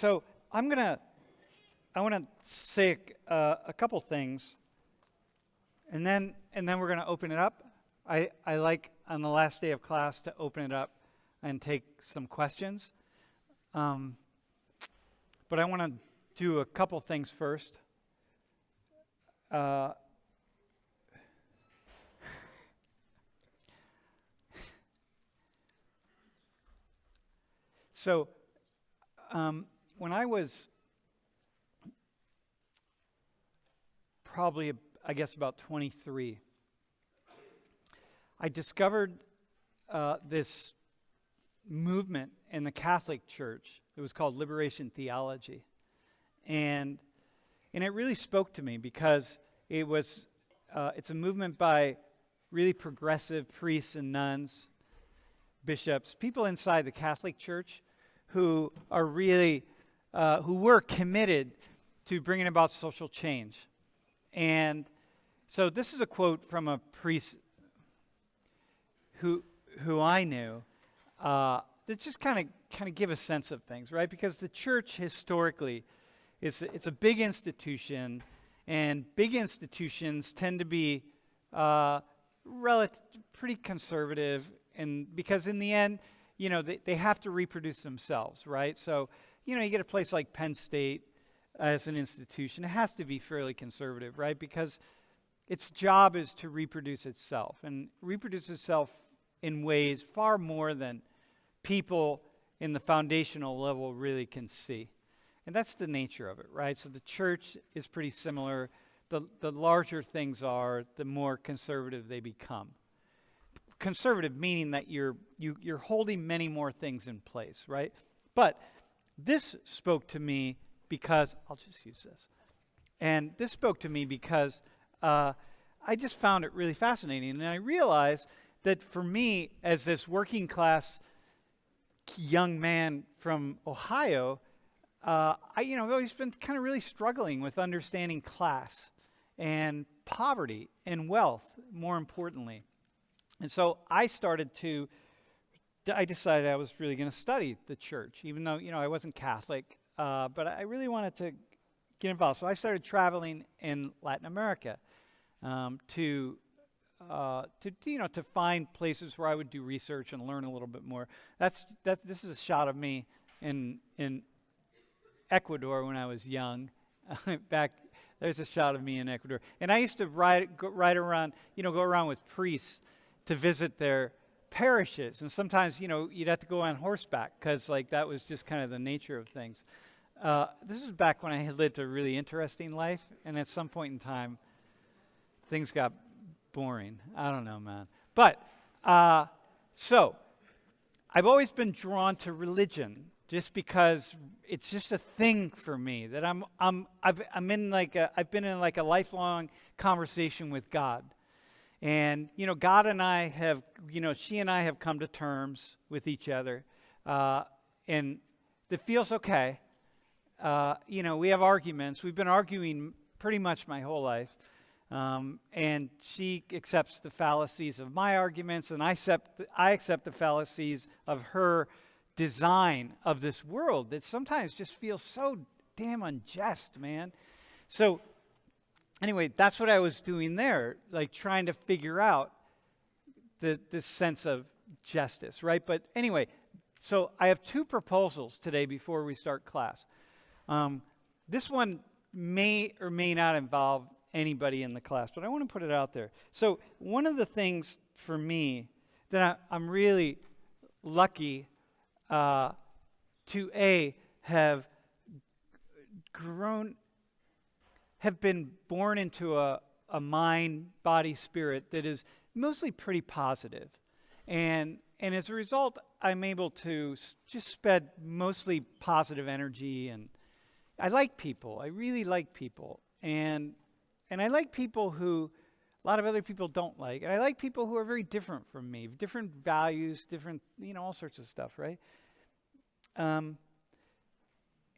So I want to say a couple things, and then we're going to open it up. I like on the last day of class to open it up and take some questions. But I want to do a couple things first. So when I was probably, I guess, about 23, I discovered this movement in the Catholic Church. It was called Liberation Theology. And it really spoke to me because it's a movement by really progressive priests and nuns, bishops, people inside the Catholic Church who are really, who were committed to bringing about social change. And so this is a quote from a priest who I knew that just kind of give a sense of things, right? Because the church historically it's a big institution, and big institutions tend to be pretty conservative, and because in the end, they have to reproduce themselves, right? So, you get a place like Penn State as an institution, it has to be fairly conservative, right? Because its job is to reproduce itself, and reproduce itself in ways far more than people in the foundational level really can see. And that's the nature of it, right? So the church is pretty similar. The larger things are, the more conservative they become. Conservative meaning that you're holding many more things in place, right? But this spoke to me because, I'll just use this. And this spoke to me because I just found it really fascinating. And I realized that for me, as this working class young man from Ohio, I've always been kind of really struggling with understanding class and poverty and wealth, more importantly. And so I decided I was really going to study the church, even though, I wasn't Catholic, but I really wanted to get involved. So I started traveling in Latin America to find places where I would do research and learn a little bit more. This is a shot of me in Ecuador when I was young. There's a shot of me in Ecuador. And I used to go around with priests to visit their parishes. And sometimes, you'd have to go on horseback because, that was just kind of the nature of things. This was back when I had lived a really interesting life. And at some point in time, things got boring. I don't know, man. But, so, I've always been drawn to religion just because it's just a thing for me that I've been in a lifelong conversation with God. And, God and I have, she and I have come to terms with each other. And it feels okay. We have arguments. We've been arguing pretty much my whole life. And she accepts the fallacies of my arguments, and I accept the fallacies of her design of this world that sometimes just feels so damn unjust, man. So anyway, that's what I was doing there, trying to figure out this sense of justice, right? But anyway, so I have two proposals today before we start class. This one may or may not involve anybody in the class, but I want to put it out there. So one of the things for me that I'm really lucky to have been born into a mind, body, spirit that is mostly pretty positive. And as a result, I'm able to just spread mostly positive energy, and I like people. I really like people. And I like people who a lot of other people don't like. And I like people who are very different from me, different values, different, all sorts of stuff, right?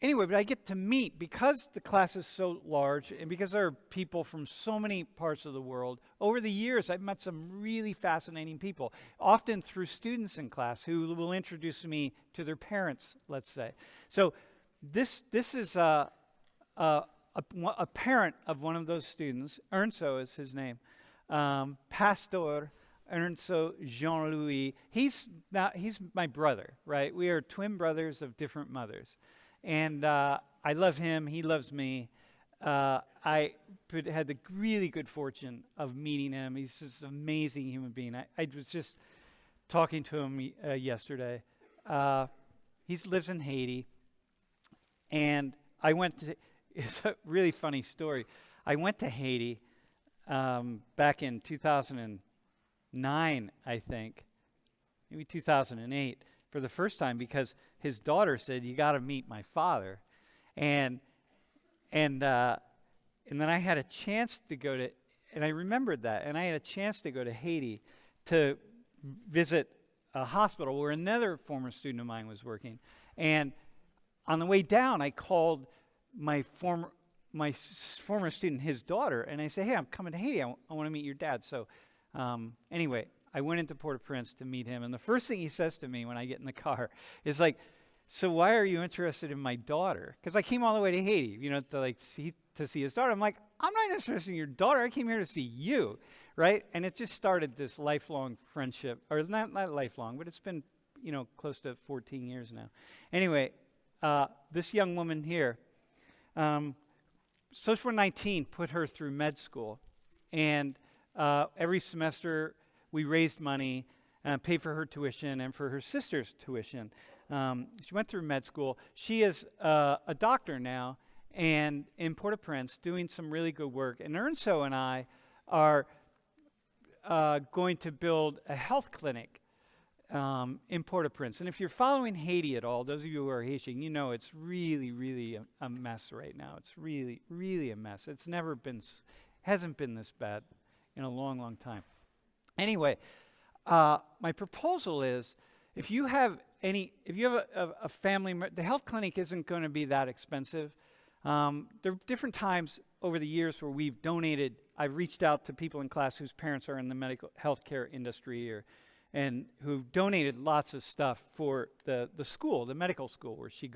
Anyway, but I get to meet, because the class is so large and because there are people from so many parts of the world, over the years I've met some really fascinating people, often through students in class who will introduce me to their parents, let's say. So this is a parent of one of those students. Ernso is his name. Pastor Ernso Jean-Louis. He's my brother, right? We are twin brothers of different mothers. And I love him. He loves me. I had the really good fortune of meeting him. He's just an amazing human being. I was just talking to him yesterday. He lives in Haiti. And I went to, it's a really funny story. I went to Haiti back in 2009, I think, maybe 2008, for the first time because his daughter said, "You got to meet my father." And then I had a chance to go to, and I remembered that, and I had a chance to go to Haiti to visit a hospital where another former student of mine was working. And on the way down, I called my former student, his daughter, and I said, "Hey, I'm coming to Haiti. I want to meet your dad." So anyway, I went into Port-au-Prince to meet him, and the first thing he says to me when I get in the car is like, "So why are you interested in my daughter?" Because I came all the way to Haiti, to see his daughter. I'm like, "I'm not interested in your daughter. I came here to see you," right? And it just started this lifelong friendship, or not lifelong, but it's been close to 14 years now. Anyway, this young woman here, Social 19 put her through med school, and every semester we raised money, paid for her tuition and for her sister's tuition. She went through med school. She is a doctor now, and in Port-au-Prince doing some really good work. And Ernso and I are going to build a health clinic in Port-au-Prince. And if you're following Haiti at all, those of you who are Haitian, you know it's really, really a mess right now. It's really, really a mess. It's hasn't been this bad in a long, long time. Anyway, my proposal is, if you have a family, the health clinic isn't going to be that expensive. There are different times over the years where we've donated. I've reached out to people in class whose parents are in the medical healthcare industry and who donated lots of stuff for the school, the medical school where she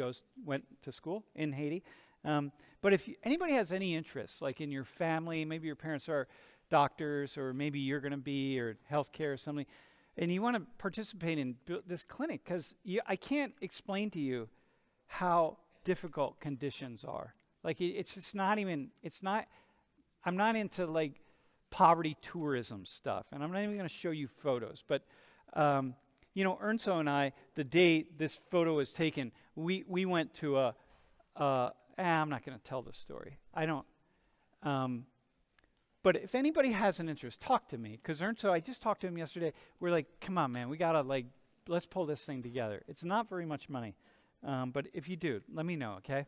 went to school in Haiti. But if anybody has any interest, like in your family, maybe your parents are doctors, or maybe you're going to be, or healthcare or something, and you want to participate in this clinic, because I can't explain to you how difficult conditions are. Like I'm not into like poverty tourism stuff, and I'm not even going to show you photos, but Ernso and I, the day this photo was taken, we went to I'm not going to tell the story. I don't. But if anybody has an interest, talk to me. Because Ernso, I just talked to him yesterday. We're like, come on, man, we got to let's pull this thing together. It's not very much money. But if you do, let me know, okay?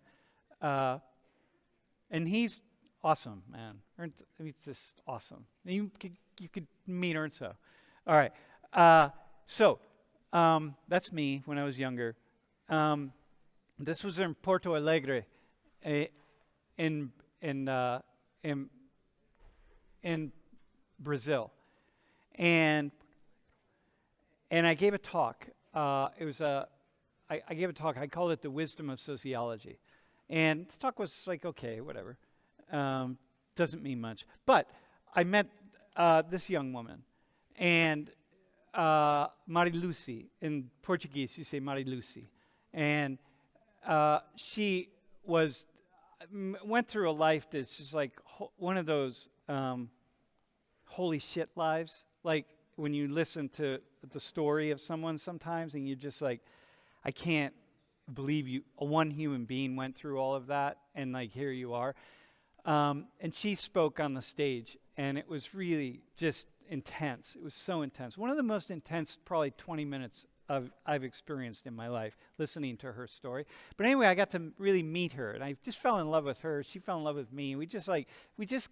And he's awesome, man. He's just awesome. You could meet Ernso. All right. So that's me when I was younger. This was in Porto Alegre, in Brazil, and I gave a talk. I gave a talk. I called it "The Wisdom of Sociology," and the talk was like, okay, whatever, doesn't mean much. But I met this young woman, and Marilucy, in Portuguese you say Marilucy, and she went through a life that's just like one of those holy shit lives, like when you listen to the story of someone sometimes and you're just like, I can't believe one human being went through all of that, and like here you are. And she spoke on the stage, and it was really just intense. It was so intense. One of the most intense, probably 20 minutes I've experienced in my life, listening to her story. But anyway, I got to really meet her, and I just fell in love with her. She fell in love with me. We just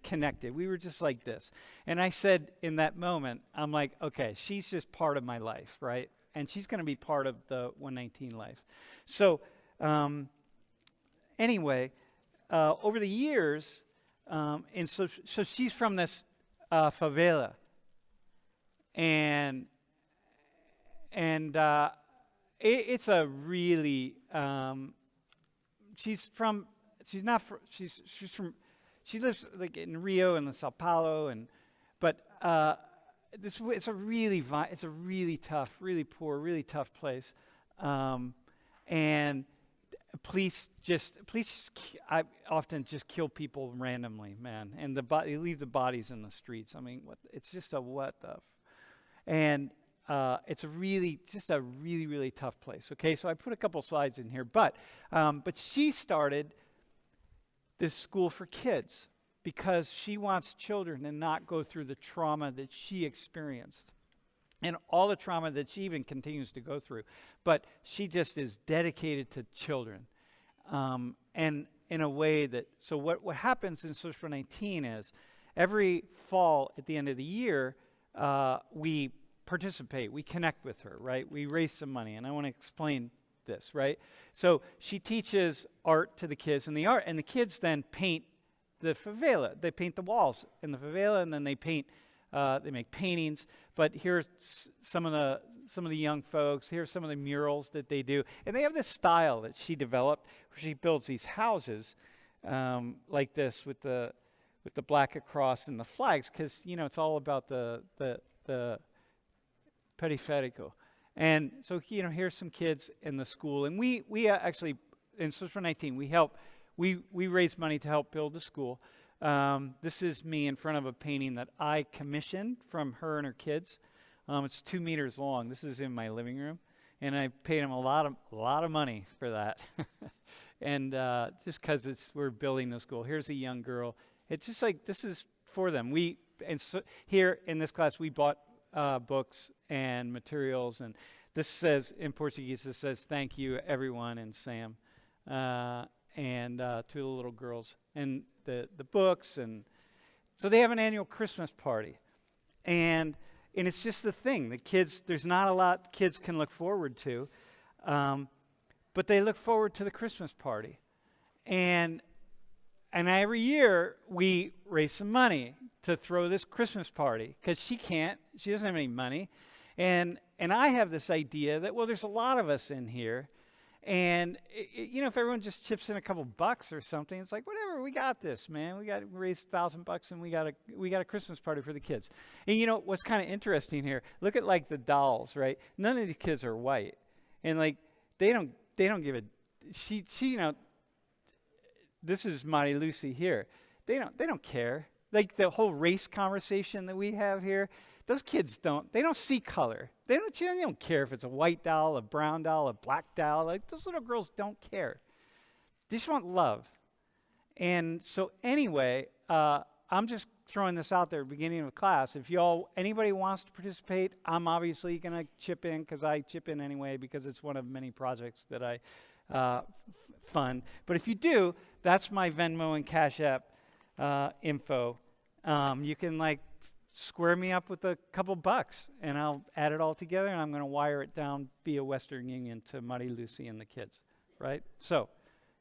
connected. We were just like this. And I said in that moment, I'm like, okay, she's just part of my life, right? And she's going to be part of the 119 life. So anyway, over the years, and so she's from this favela, and it's a really she's not from, she's from, she lives like in Rio and the Sao Paulo, but it's a really tough, really poor, really tough place, and police I often just kill people randomly, man, and they leave the bodies in the streets. I mean, it's just and it's a really tough place. Okay, so I put a couple slides in here, but she started this school for kids because she wants children to not go through the trauma that she experienced and all the trauma that she even continues to go through. But she just is dedicated to children. And in a way that, so what happens in Social for 19 is every fall at the end of the year, we participate, we connect with her, right? We raise some money, and I want to explain this, right? So she teaches art to the kids, and the kids then paint the favela. They paint the walls in the favela, and then they make paintings. But here's some of the young folks. Here's some of the murals that they do, and they have this style that she developed, where she builds these houses like this with the black across and the flags, because it's all about the periférico. And so here's some kids in the school, and we actually in Social for 19 we raise money to help build the school. This is me in front of a painting that I commissioned from her and her kids. It's 2 meters long. This is in my living room, and I paid them a lot of money for that. And just because we're building the school. Here's a young girl. It's just like this is for them. So here in this class we bought books and materials, and this says in Portuguese. This says thank you everyone and Sam, and to the little girls and the books. And so they have an annual Christmas party, and it's just the thing. The kids, there's not a lot kids can look forward to, but they look forward to the Christmas party, and every year we raise some money to throw this Christmas party because she doesn't have any money, and I have this idea that, well, there's a lot of us in here, and if everyone just chips in a couple bucks or something, it's like, whatever, we got this, man. We got to raise $1,000 and we got a Christmas party for the kids. And what's kind of interesting here? Look at like the dolls, right? None of the kids are white, and like they don't give a she this is Maria Lucy here. They don't care. Like the whole race conversation that we have here, those kids don't see color. They don't care if it's a white doll, a brown doll, a black doll. Like those little girls don't care. They just want love. And so anyway, I'm just throwing this out there at the beginning of class. If anybody wants to participate, I'm obviously going to chip in because I chip in anyway because it's one of many projects that I fund. But if you do, that's my Venmo and Cash App info. You can square me up with a couple bucks, and I'll add it all together, and I'm going to wire it down via Western Union to Maria Lucy and the kids, right? So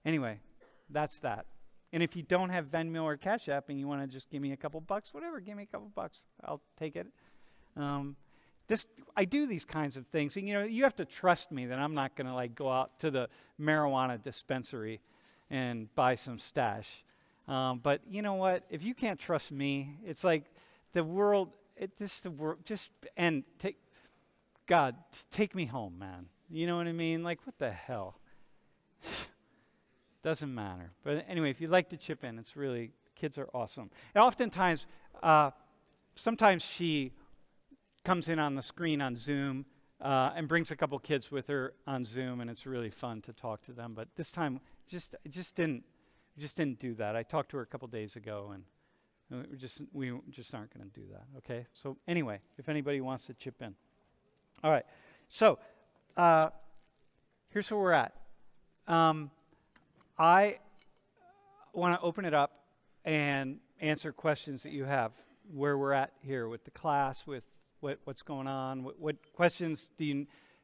anyway, that's that. And if you don't have Venmo or Cash App and you want to just give me a couple bucks, whatever, give me a couple bucks. I'll take it. I do these kinds of things, and you have to trust me that I'm not going to go out to the marijuana dispensary and buy some stash. But you know what? If you can't trust me, it's like the world. God, take me home, man. You know what I mean? Like, what the hell? Doesn't matter. But anyway, if you'd like to chip in, it's really, kids are awesome. And oftentimes, sometimes she comes in on the screen on Zoom and brings a couple kids with her on Zoom, and it's really fun to talk to them. But this time, we just didn't do that. I talked to her a couple days ago, and we just aren't going to do that. Okay. So anyway, if anybody wants to chip in, all right. So here's where we're at. I want to open it up and answer questions that you have. Where we're at here with the class, with what's going on. What questions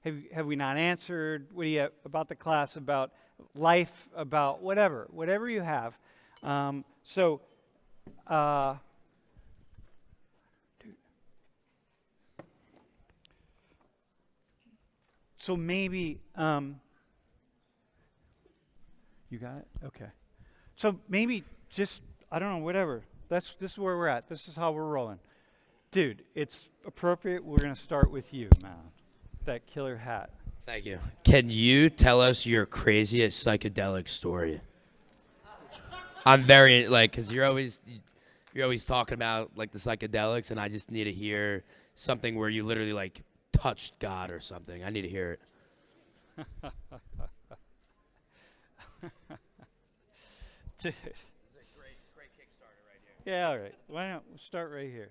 have we not answered? What do you have about the class, about life, about whatever you have. So maybe You got it? Okay. So maybe just, I don't know, whatever. This is where we're at. This is how we're rolling. Dude, it's appropriate. We're going to start with you, man. That killer hat. Thank you. Can you tell us your craziest psychedelic story? I'm very, because you're always talking about, the psychedelics, and I just need to hear something where you literally, touched God or something. I need to hear it. Dude. This is a great Kickstarter right here. Yeah, all right. Why not? We'll start right here.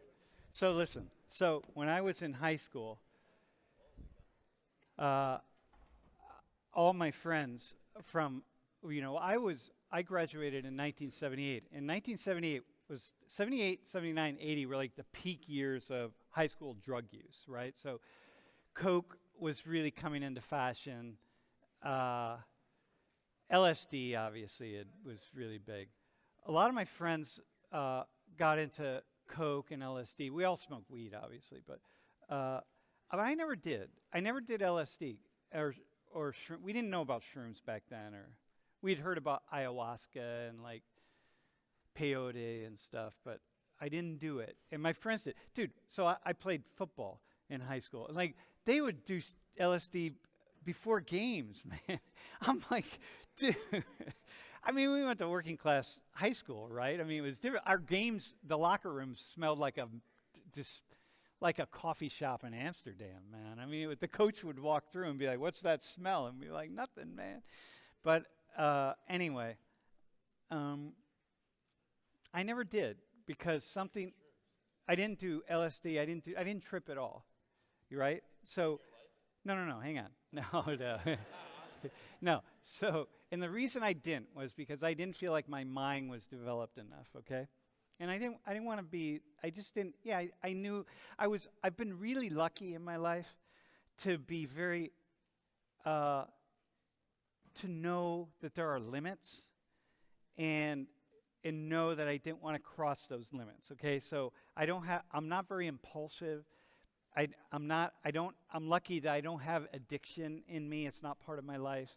So listen. So when I was in high school, all my friends from, I graduated in 1978. And 1978 was 78, 79, 80 were like the peak years of high school drug use, right? So Coke was really coming into fashion. LSD, obviously, it was really big. A lot of my friends got into Coke and LSD. We all smoked weed, obviously, but I never did. I never did LSD or we didn't know about shrooms back then, or we'd heard about ayahuasca and peyote and stuff, but I didn't do it. And my friends did. Dude, so I played football in high school. And they would do LSD before games, man. I'm like, dude. I mean, we went to working class high school, right? I mean, it was different. Our games, the locker rooms smelled like a coffee shop in Amsterdam, man. I mean, the coach would walk through and be like, "What's that smell?" And we'd be like, "Nothing, man." But anyway, I never did because something. I didn't do LSD. I didn't trip at all. You right? So, no. Hang on. No. No. So, and the reason I didn't was because I didn't feel like my mind was developed enough. Okay. And I didn't want to be, I just didn't, I knew, I've been really lucky in my life to be very, to know that there are limits and know that I didn't want to cross those limits, okay? So I'm not very impulsive. I'm lucky that I don't have addiction in me. It's not part of my life.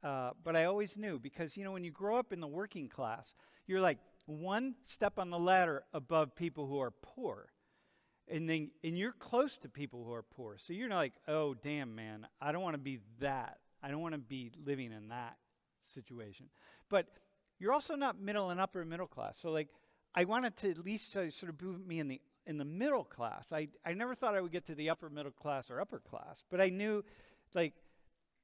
But I always knew because, when you grow up in the working class, you're like, one step on the ladder above people who are poor. And you're close to people who are poor. So you're like, oh, damn, man, I don't want to be that. I don't want to be living in that situation. But you're also not middle and upper middle class. So, I wanted to at least sort of move me in the middle class. I never thought I would get to the upper middle class or upper class. But I knew,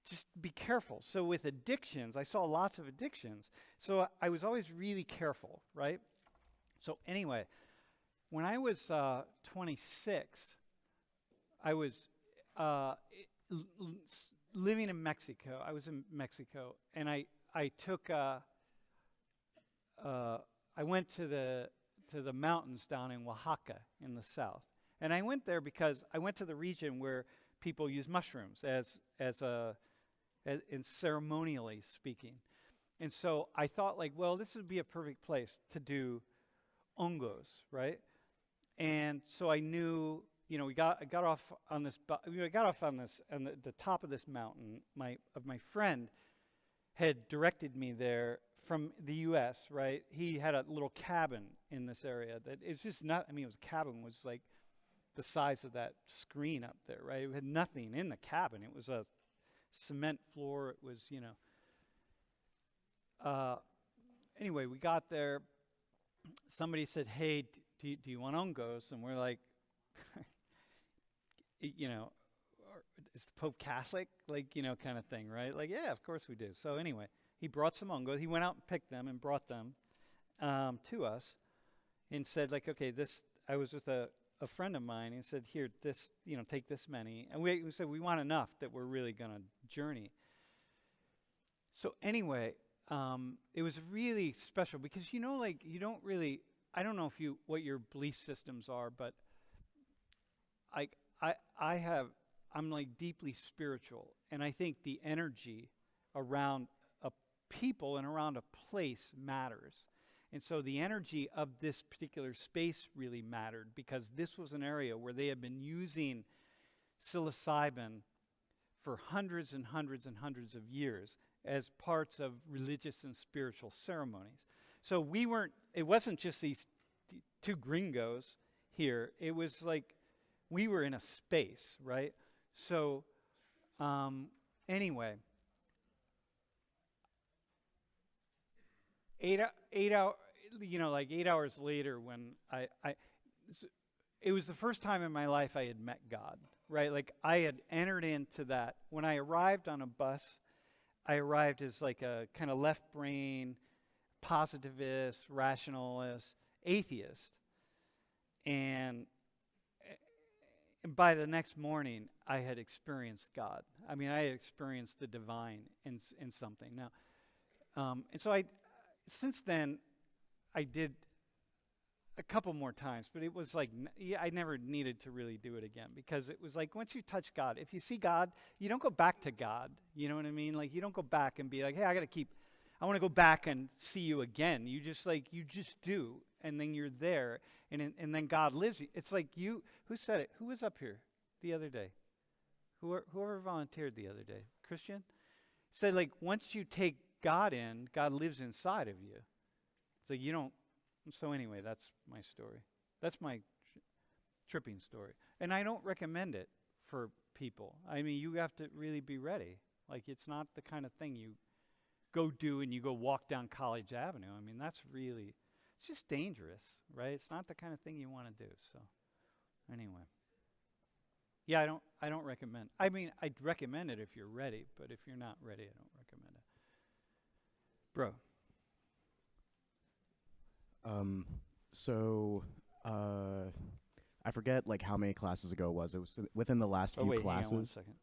just be careful. So with addictions, I saw lots of addictions. So I was always really careful, right? So anyway, when I was 26, I was living in Mexico. I was in Mexico, and I took I went to the mountains down in Oaxaca in the south, and I went there because I went to the region where people use mushrooms as in ceremonially speaking. And so I thought this would be a perfect place to do hongos, right? And so I knew, I got off on this, on the top of this mountain. My friend had directed me there from the U.S., right? He had a little cabin in this area that it's just not, it was a cabin was like the size of that screen up there, right? It had nothing in the cabin. It was a cement floor. It was, anyway, we got there. Somebody said, "Hey, do you want hongos?" And we're like, is the Pope Catholic? Kind of thing, right? Yeah, of course we do. So anyway, he brought some hongos. He went out and picked them and brought them to us and said, okay, this, I was with a friend of mine, and said, "Here, this, take this many." And we said, we want enough that we're really going to journey. So anyway, it was really special because, you don't really, I don't know what your belief systems are, but I'm deeply spiritual. And I think the energy around a people and around a place matters. And so the energy of this particular space really mattered because this was an area where they had been using psilocybin for hundreds and hundreds and hundreds of years. as parts of religious and spiritual ceremonies. So it wasn't just these two gringos here. It was like we were in a space, right? So anyway, 8 hour, 8 hours later, when it was the first time in my life I had met God, right? Like I had entered into that. When I arrived on a bus, I arrived as like a kind of left brain, positivist, rationalist, atheist. And by the next morning, I had experienced God. I mean, I had experienced the divine in something. Now, and so since then, I did a couple more times, but it was like, I never needed to really do it again, because it was like, once you touch God, if you see God, you don't go back to God. You know what I mean? Like, you don't go back and be like, hey, I want to go back and see you again. You just do, and then you're there, and then God lives you. It's like who said it? Who was up here the other day? Whoever volunteered the other day? Christian? Said, like, once you take God in, God lives inside of you. It's like you don't. So anyway, that's my story. That's my tripping story. And I don't recommend it for people. I mean, you have to really be ready. Like, it's not the kind of thing you go do and you go walk down College Avenue. I mean, it's just dangerous, right? It's not the kind of thing you want to do. So anyway. Yeah, I don't recommend. I mean, I'd recommend it if you're ready, but if you're not ready, I don't recommend it. Bro. I forget like how many classes ago it was. It was within the last few wait, classes. Hang on 1 second.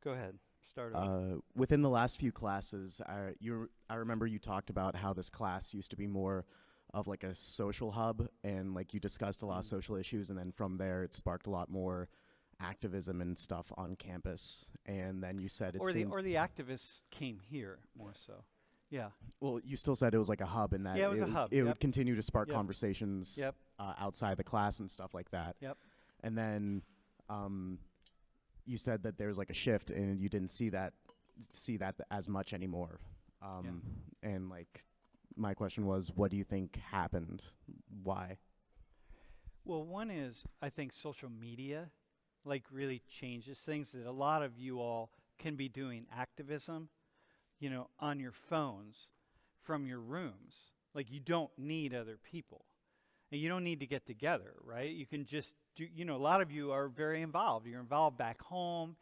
Go ahead. Start over. Within the last few classes, I remember you talked about how this class used to be more of like a social hub, and like you discussed a lot of social issues, and then from there it sparked a lot more activism and stuff on campus. And then you said or the activists came here more so. Yeah. Well, you still said it was like a hub, in that it was a hub. It would continue to spark conversations Yep. Outside the class and stuff like that. Yep. And then you said that there's like a shift, and you didn't see that as much anymore. And like my question was, what do you think happened? Why? Well, one is, I think social media like really changes things, that a lot of you all can be doing activism, on your phones from your rooms. Like, you don't need other people. And you don't need to get together, right? You can just do, a lot of you are very involved. You're involved back home.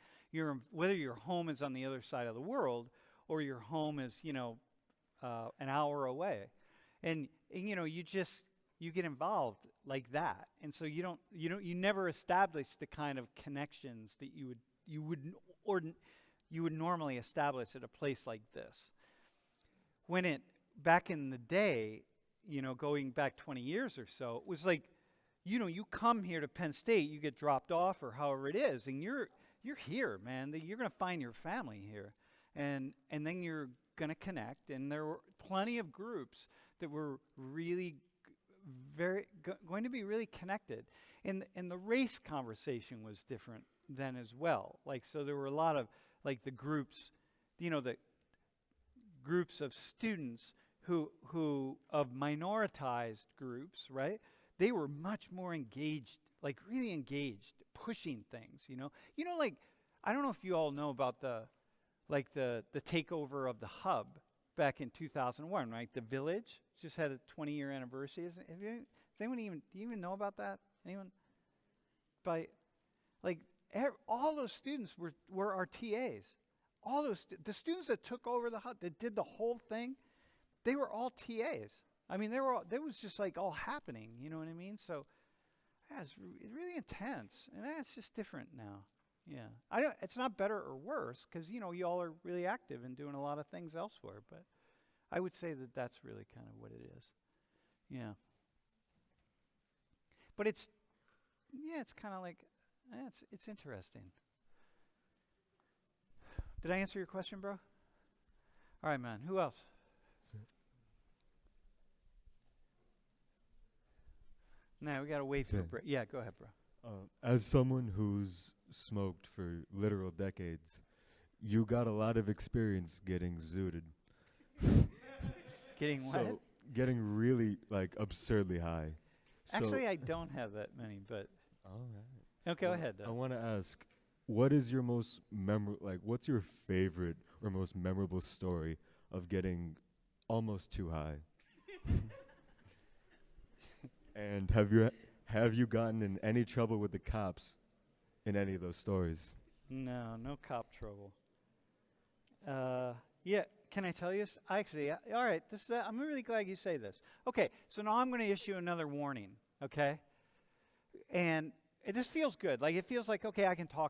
Whether your home is on the other side of the world or your home is, an hour away. And you get involved like that. And so you never establish the kind of connections that you would normally establish at a place like this. Back in the day, going back 20 years or so, it was like, you come here to Penn State, you get dropped off or however it is, and you're here, man. You're going to find your family here, and then you're going to connect. And there were plenty of groups that were really going to be really connected. And the race conversation was different then as well. Like, so there were a lot of like the groups, the groups of students who of minoritized groups, right? They were much more engaged, like really engaged, pushing things, like, I don't know if you all know about the takeover of the hub back in 2001, right? The Village just had a 20-year anniversary. Do you even know about that? Anyone? All those students were our TAs. All those the students that took over the hub, that did the whole thing, they were all TAs. I mean, they was just like all happening. You know what I mean? So, yeah, it's really intense, and that's just different now. Yeah, it's not better or worse, because you all are really active and doing a lot of things elsewhere. But I would say that that's really kind of what it is. Yeah. But it's kind of like, it's interesting. Did I answer your question, bro? All right, man. Who else? No, we got to wait for a break. Yeah, go ahead, bro. As someone who's smoked for literal decades, you got a lot of experience getting zooted. Getting what? So getting really like absurdly high. So Actually, I don't have that many, but all right. no, go Well, ahead. I Though. want to ask, what is your most what's your favorite or most memorable story of getting almost too high? And have you gotten in any trouble with the cops in any of those stories? No cop trouble. Yeah, can I tell you? Actually, all right. This is. I'm really glad you say this. Okay, so now I'm going to issue another warning. Okay, and this feels good. Like it feels like okay, I can tell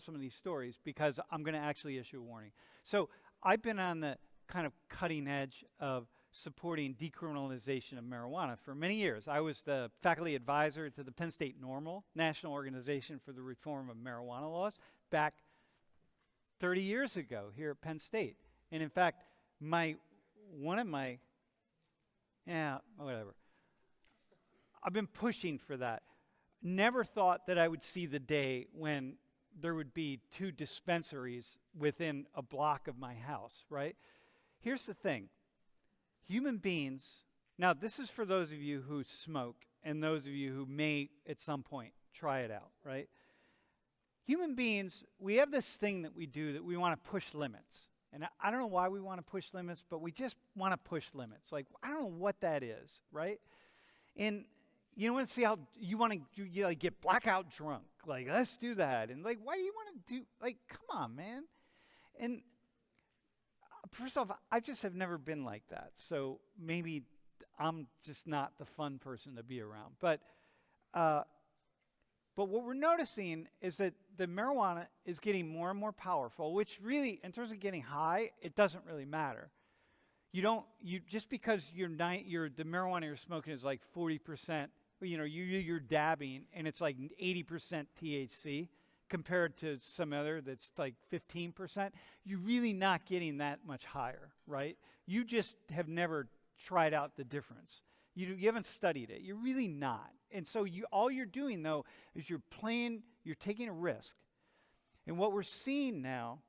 some of these stories because I'm going to actually issue a warning. So I've been on the kind of cutting edge of supporting decriminalization of marijuana for many years. I was the faculty advisor to the Penn State NORML, National Organization for the Reform of Marijuana Laws, back 30 years ago here at Penn State. And in fact, whatever. I've been pushing for that. Never thought that I would see the day when there would be 2 dispensaries within a block of my house, right? Here's the thing. Human beings, now this is for those of you who smoke and those of you who may at some point try it out, right? Human beings, we have this thing that we do that we want to push limits. And I don't know why we want to push limits, but we just want to push limits. Like, I don't know what that is, right? And you want to see how you want to like get blackout drunk. Like, let's do that. And like, why do you want to do, like, come on, man. And first off, I just have never been like that. So maybe I'm just not the fun person to be around. But what we're noticing is that the marijuana is getting more and more powerful, which really, in terms of getting high, it doesn't really matter. Just because the marijuana you're smoking is like 40%, you're dabbing and it's like 80% THC compared to some other that's like 15%, you're really not getting that much higher, right? You just have never tried out the difference. You haven't studied it. You're really not. And so all you're doing, though, is you're taking a risk. And what we're seeing now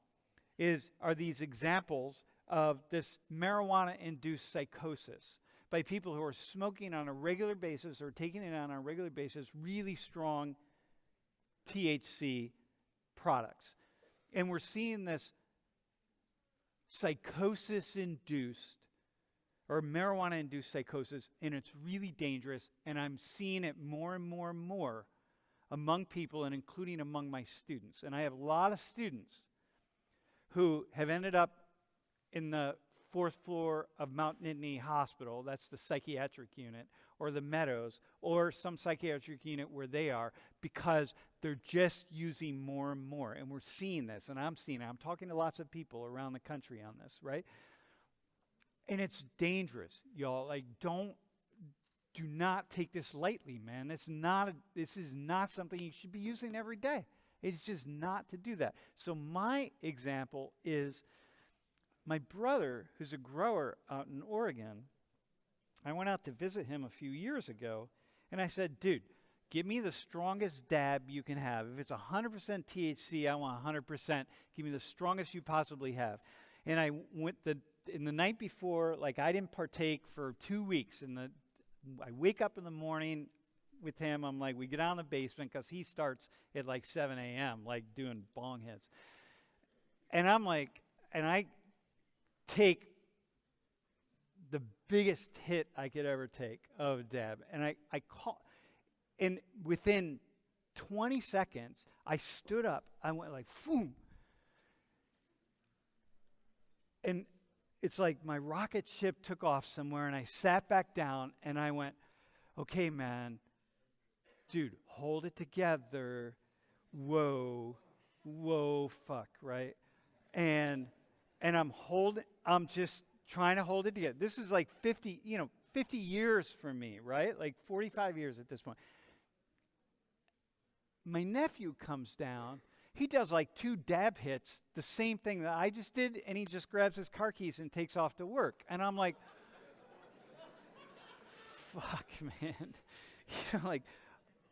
are these examples of this marijuana-induced psychosis by people who are smoking on a regular basis or taking it on a regular basis really strong THC products. And we're seeing this psychosis-induced or marijuana-induced psychosis, and it's really dangerous, and I'm seeing it more and more and more among people, and including among my students. And I have a lot of students who have ended up in the 4th floor of Mount Nittany Hospital, that's the psychiatric unit, or the Meadows, or some psychiatric unit where they are, because they're just using more and more. And we're seeing this, and I'm seeing it. I'm talking to lots of people around the country on this, right? And it's dangerous, y'all. Like, do not take this lightly, man. This is not something you should be using every day. It's just not to do that. So my example is my brother, who's a grower out in Oregon. I went out to visit him a few years ago, and I said, dude, give me the strongest dab you can have. If it's 100% THC, I want 100%. Give me the strongest you possibly have. And I went in the night before, like I didn't partake for 2 weeks. I wake up in the morning with him. I'm like, we get down in the basement because he starts at like 7 a.m., like doing bong hits. And I'm like, and I take the biggest hit I could ever take of dab. And I call, and within 20 seconds, I stood up. I went like, boom. And it's like my rocket ship took off somewhere, and I sat back down, and I went, okay, man, dude, hold it together. Whoa, fuck, right? And I'm just trying to hold it together. This is like 50 years for me, right? Like 45 years at this point. My nephew comes down. He does like 2 dab hits, the same thing that I just did, and he just grabs his car keys and takes off to work. And I'm like, fuck, man. Like,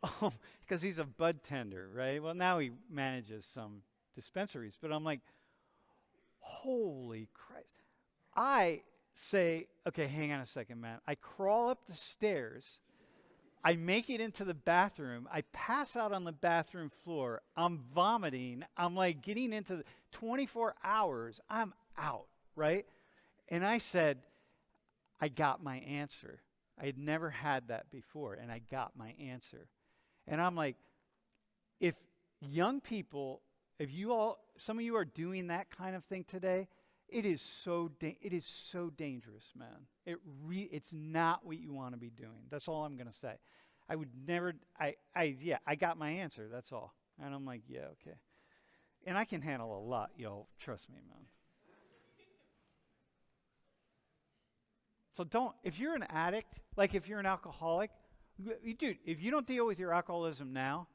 oh, because he's a bud tender, right? Well, now he manages some dispensaries. But I'm like, Holy Christ. I say, okay, hang on a second, man. I crawl up the stairs. I make it into the bathroom. I pass out on the bathroom floor. I'm vomiting. I'm like getting into 24 hours. I'm out, right? And I said, I got my answer. I had never had that before, and I got my answer. And I'm like, if young people, if you all, some of you are doing that kind of thing today, it is so dangerous, man. It's not what you want to be doing. That's all I'm going to say. I would never, I got my answer, that's all. And I'm like, yeah, okay. And I can handle a lot, y'all. Trust me, man. So if you're an addict, like if you're an alcoholic, dude, if you don't deal with your alcoholism now,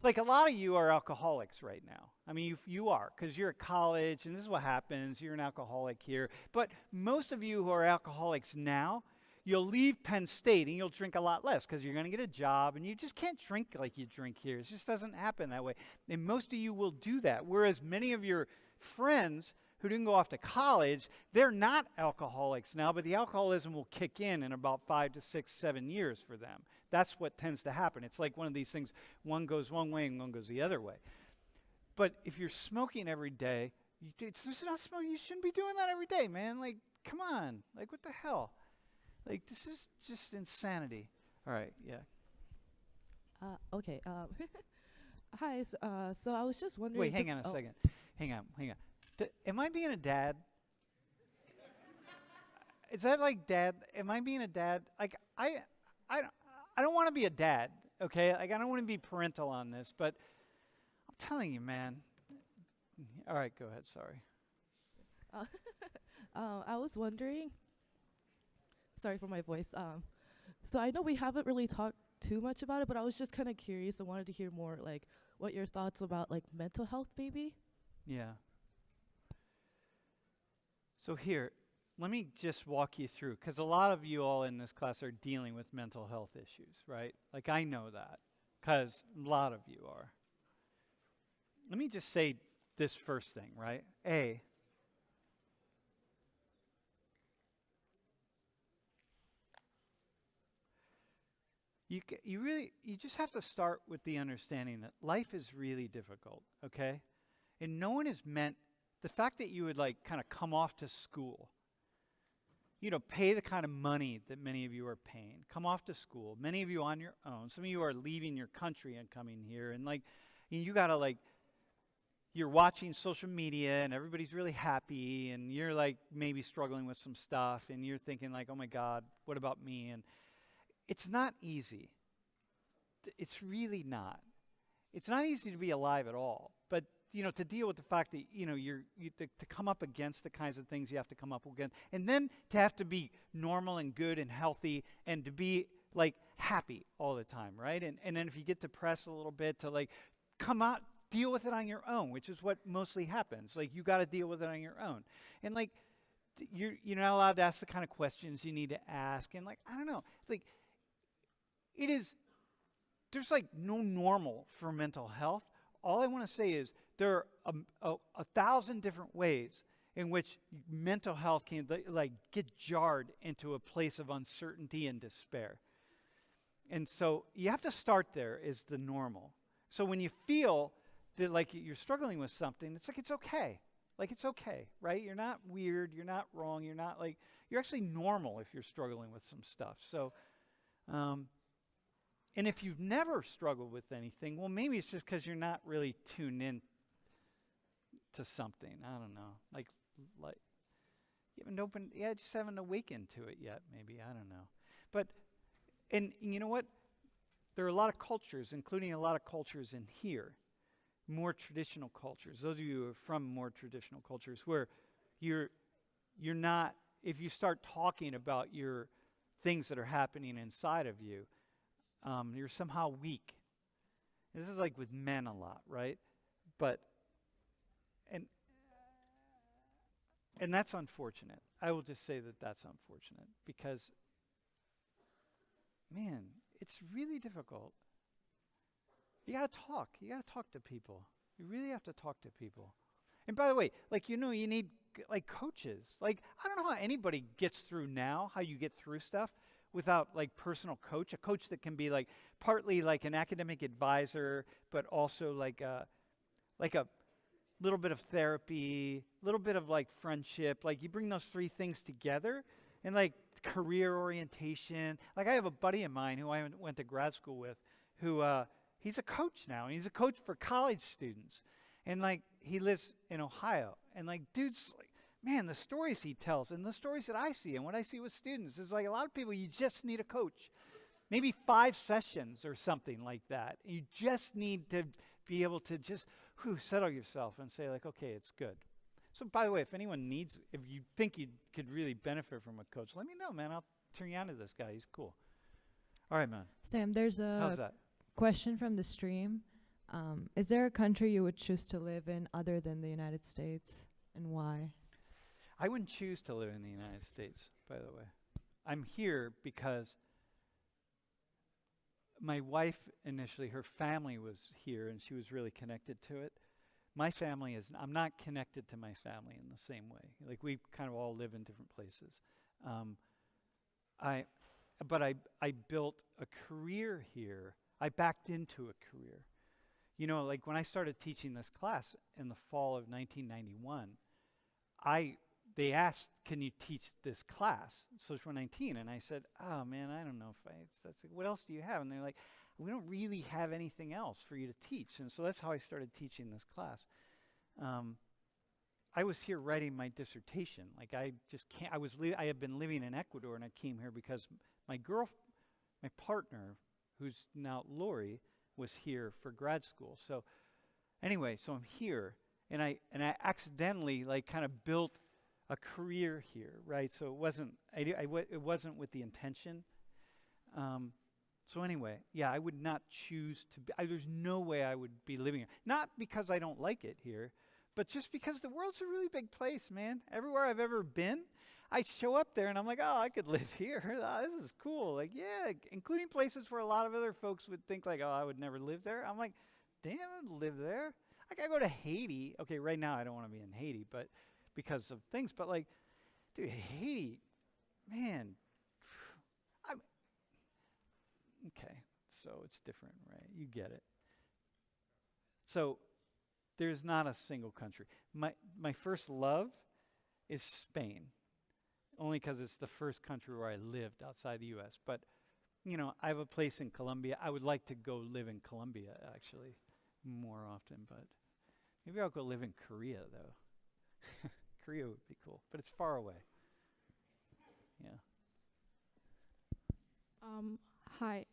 like a lot of you are alcoholics right now. I mean, you are, because you're at college, and this is what happens. You're an alcoholic here. But most of you who are alcoholics now, you'll leave Penn State, and you'll drink a lot less, because you're going to get a job, and you just can't drink like you drink here. It just doesn't happen that way. And most of you will do that, whereas many of your friends who didn't go off to college, they're not alcoholics now, but the alcoholism will kick in about 5 to 6, 7 years for them. That's what tends to happen. It's like one of these things, one goes one way and one goes the other way. But if you're smoking every day, it's just not smoking. You shouldn't be doing that every day, man. Like, come on. Like, what the hell? Like, this is just insanity. All right, yeah. Okay. Hi. So I was just wondering. Wait, hang on a second. Hang on. Am I being a dad? Is that like dad? Am I being a dad? Like, I don't want to be a dad, okay? Like, I don't want to be parental on this, but I'm telling you, man. All right, go ahead. Sorry. I was wondering. Sorry for my voice. So I know we haven't really talked too much about it, but I was just kind of curious. I wanted to hear more, like, what your thoughts about, like, mental health, maybe? Yeah. So here, let me just walk you through, because a lot of you all in this class are dealing with mental health issues, right? Like, I know that, because a lot of you are. Let me just say this first thing, right? You just have to start with the understanding that life is really difficult, okay? And no one is meant, the fact that you would like kind of come off to school, pay the kind of money that many of you are paying, come off to school, many of you on your own, some of you are leaving your country and coming here, and like, you gotta like, you're watching social media and everybody's really happy, and you're like maybe struggling with some stuff, and you're thinking like, oh my God, what about me? And it's not easy. It's really not. It's not easy to be alive at all. But to deal with the fact that to come up against the kinds of things you have to come up against, and then to have to be normal and good and healthy, and to be like happy all the time, right? And then if you get depressed a little bit, to like come out, deal with it on your own, which is what mostly happens. Like, you got to deal with it on your own, and like you're not allowed to ask the kind of questions you need to ask, and like I don't know, it's like there's like no normal for mental health. All I want to say is there are 1,000 different ways in which mental health can like get jarred into a place of uncertainty and despair. And so you have to start there is the normal. So when you feel that like you're struggling with something, it's like it's okay. Like it's okay, right? You're not weird, you're not wrong, you're not like, you're actually normal if you're struggling with some stuff. So and if you've never struggled with anything, well, maybe it's just because you're not really tuned in to something. I don't know. Like you just haven't awakened to it yet, maybe. I don't know. But, and you know what? There are a lot of cultures, including a lot of cultures in here, more traditional cultures. Those of you who are from more traditional cultures, where you're not, if you start talking about your things that are happening inside of you, you're somehow weak. This is like with men a lot, right? But, and that's unfortunate. I will just say that that's unfortunate, because, man, it's really difficult. You got to talk. You got to talk to people. You really have to talk to people. And by the way, like, you need like coaches. Like, I don't know how anybody gets through now, how you get through stuff without like personal coach, a coach that can be like partly like an academic advisor, but also like a little bit of therapy, a little bit of like friendship. Like you bring those three things together, and like career orientation. Like I have a buddy of mine who I went to grad school with, who he's a coach now, and he's a coach for college students. And like he lives in Ohio, and like dude's like, man, the stories he tells and the stories that I see and what I see with students is like a lot of people, you just need a coach. Maybe 5 sessions or something like that. You just need to be able to just settle yourself and say like, okay, it's good. So by the way, if anyone needs, if you think you could really benefit from a coach, let me know, man. I'll turn you on to this guy. He's cool. All right, man. Sam, there's How's a that? question from the stream. Is there a country you would choose to live in other than the United States, and why? I wouldn't choose to live in the United States, by the way. I'm here because my wife initially, her family was here and she was really connected to it. My family is, I'm not connected to my family in the same way. Like we kind of all live in different places. I built a career here. I backed into a career. You know, like when I started teaching this class in the fall of 1991, they asked, can you teach this class, Social 19? And I said, oh man, I don't know if that's what else do you have? And they're like, we don't really have anything else for you to teach. And so that's how I started teaching this class. I was here writing my dissertation. Like I just can't, I had been living in Ecuador and I came here because my partner, who's now Lori, was here for grad school. So anyway, so I'm here and I accidentally like kind of built a career here, right? So it wasn't it wasn't with the intention. So anyway, yeah, I would not choose to be, there's no way I would be living here. Not because I don't like it here, but just because the world's a really big place, man. Everywhere I've ever been, I show up there and I'm like, oh, I could live here. This is cool. Like, yeah, including places where a lot of other folks would think like, oh, I would never live there. I'm like, damn, I'd live there. I gotta go to Haiti. Okay, right now I don't want to be in Haiti, but because of things. But like, dude, Haiti, man. Okay, so it's different, right? You get it. So there's not a single country. My first love is Spain, only because it's the first country where I lived outside the U.S. But, you know, I have a place in Colombia. I would like to go live in Colombia, actually, more often. But maybe I'll go live in Korea, though. Korea would be cool, but it's far away. Yeah. Hi.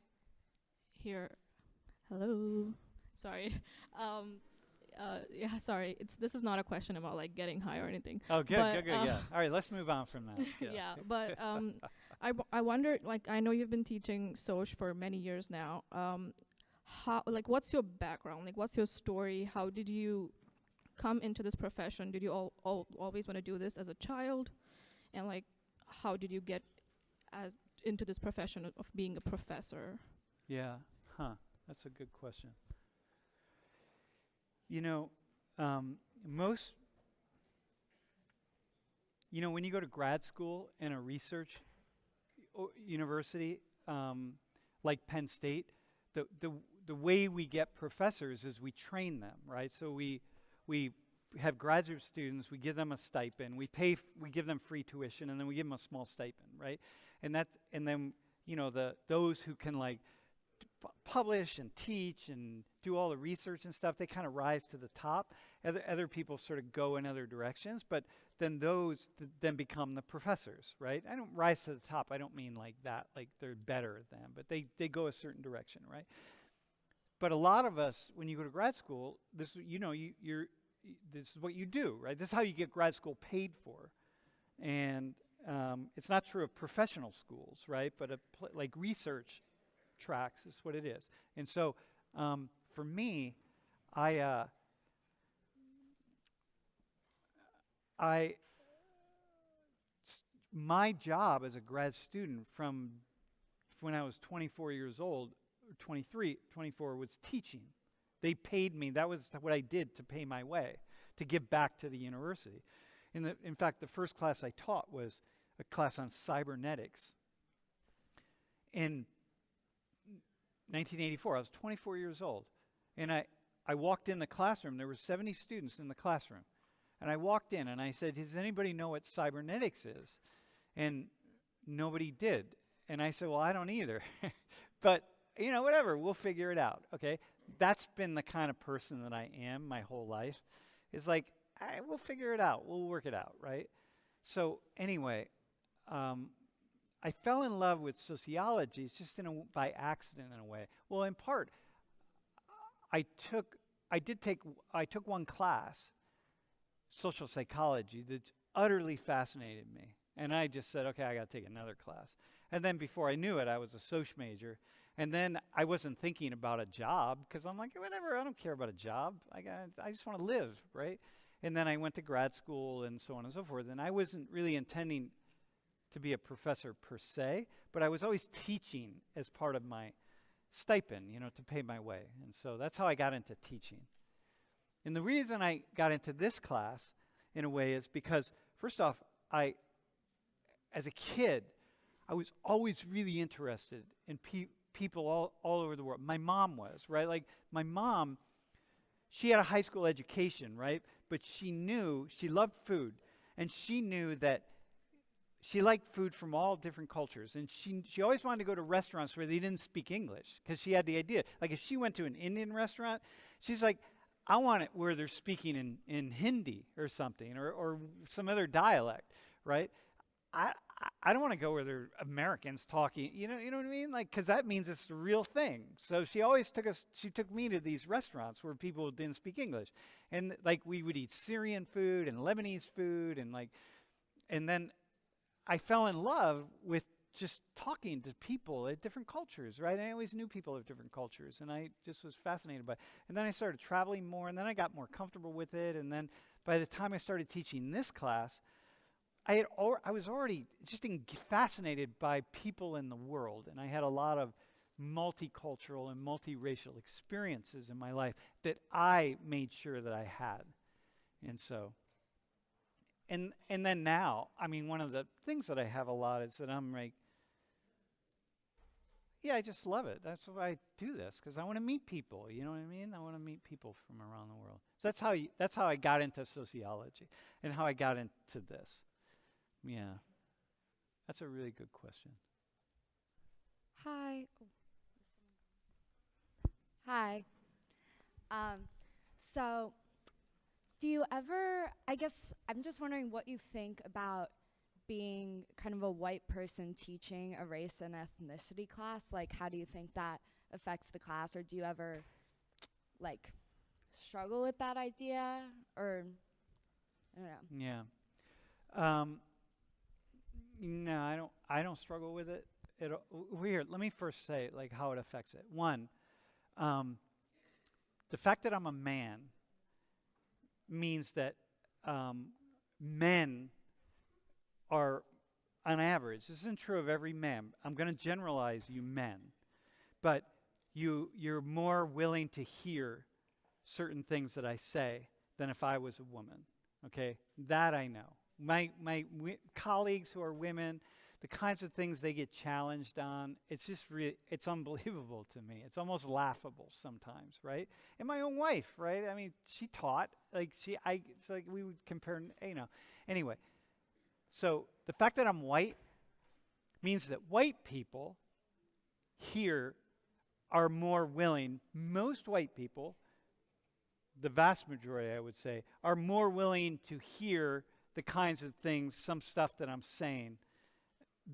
Here. Hello. Sorry. Yeah, sorry. This is not a question about like getting high or anything. Oh, good, but, good, yeah. All right, let's move on from that. Yeah, but I wondered, like, I know you've been teaching Soc for many years now. How, like, what's your background? Like, what's your story? How did you come into this profession? Did you always want to do this as a child? And like, how did you get into this profession of being a professor? Yeah, that's a good question. You know, when you go to grad school in a research university like Penn State, the way we get professors is we train them, right? So we have graduate students, we give them a stipend, we give them free tuition, and then we give them a small stipend, right? And then those who can like publish and teach and do all the research and stuff, they kind of rise to the top. Other people sort of go in other directions, but then those then become the professors, right? I don't rise to the top. I don't mean like that, like they're better than, but they go a certain direction, right? But a lot of us, when you go to grad school, this is what you do, right? This is how you get grad school paid for, and it's not true of professional schools, right? But like research tracks is what it is. And so for me, my job as a grad student from when I was 24 years old, or 23, 24, was teaching. They paid me. That was what I did to pay my way, to give back to the university. In fact, the first class I taught was a class on cybernetics. In 1984, I was 24 years old. And I walked in the classroom. There were 70 students in the classroom. And I walked in and I said, does anybody know what cybernetics is? And nobody did. And I said, well, I don't either. But, whatever, we'll figure it out, okay? That's been the kind of person that I am my whole life. It's like, we'll figure it out. We'll work it out, right? So anyway, I fell in love with sociology. It's just by accident in a way. Well, in part, I took one class, social psychology, that utterly fascinated me. And I just said, okay, I got to take another class. And then before I knew it, I was a social major. And then I wasn't thinking about a job because I'm like, whatever, I don't care about a job. I just want to live, right? And then I went to grad school and so on and so forth. And I wasn't really intending to be a professor per se, but I was always teaching as part of my stipend, to pay my way. And so that's how I got into teaching. And the reason I got into this class, in a way, is because, first off, as a kid, I was always really interested in people all over the world. My mom was, right? Like, my mom, she had a high school education, right? But she loved food, and she knew that she liked food from all different cultures, and she always wanted to go to restaurants where they didn't speak English, because she had the idea. Like, if she went to an Indian restaurant, she's like, I want it where they're speaking in Hindi or something, or some other dialect, right? I don't want to go where they're Americans talking, you know what I mean? Like, because that means it's the real thing. So she always took me to these restaurants where people didn't speak English. And like, we would eat Syrian food and Lebanese food, and then I fell in love with just talking to people at different cultures, right? I always knew people of different cultures, and I just was fascinated by it. And then I started traveling more, and then I got more comfortable with it. And then by the time I started teaching this class, I was already just fascinated by people in the world, and I had a lot of multicultural and multiracial experiences in my life that I made sure that I had. And so, and then now, I mean, one of the things that I have a lot is that I'm like, yeah, I just love it. That's why I do this, because I want to meet people. You know what I mean? I want to meet people from around the world. So that's how I got into sociology and how I got into this. Yeah, that's a really good question. Hi. Hi. So, do you ever, I guess, I'm just wondering what you think about being kind of a white person teaching a race and ethnicity class. Like, how do you think that affects the class? Or do you ever, like, struggle with that idea? Or, I don't know. Yeah. No, I don't struggle with it. Here, let me first say, like, how it affects it. One, the fact that I'm a man means that men are, on average, this isn't true of every man. I'm going to generalize you men, but you're more willing to hear certain things that I say than if I was a woman. Okay, that I know. My colleagues who are women, the kinds of things they get challenged on, it's just it's unbelievable to me. It's almost laughable sometimes, right? And my own wife, right? I mean, she taught, it's like we would compare, Anyway, so the fact that I'm white means that white people here are more willing, most white people, the vast majority, I would say, are more willing to hear the kinds of things, some stuff that I'm saying,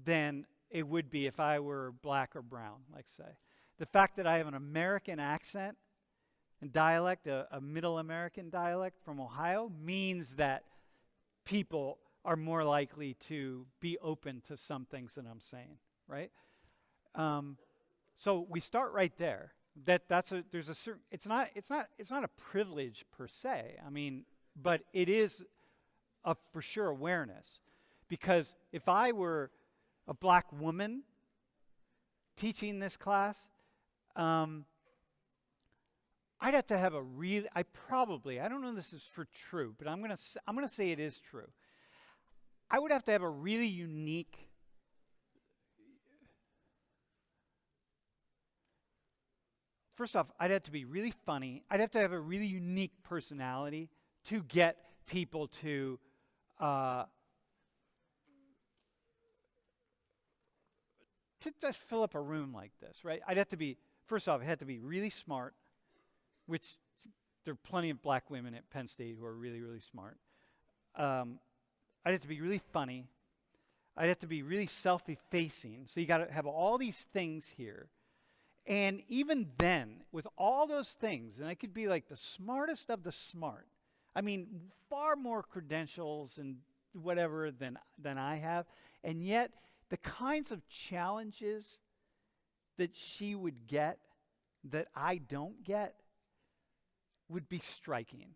than it would be if I were black or brown, like say. The fact that I have an American accent and dialect, a middle American dialect from Ohio, means that people are more likely to be open to some things that I'm saying, right? So we start right there. There's a certain, it's not a privilege per se. I mean, but it is for sure awareness, because if I were a black woman teaching this class, I'd have to have I don't know if this is for true, but I'm gonna say it is true. I would have to have a really unique first off, I'd have to be really funny. I'd have to have a really unique personality to get people to just fill up a room like this, right? I'd have to be, first off, I had to be really smart, which there are plenty of black women at Penn State who are really, really smart. I'd have to be really funny. I'd have to be really self-effacing. So you got to have all these things here. And even then, with all those things, and I could be like the smartest of the smart. I mean, far more credentials and whatever than I have. And yet, the kinds of challenges that she would get that I don't get would be striking.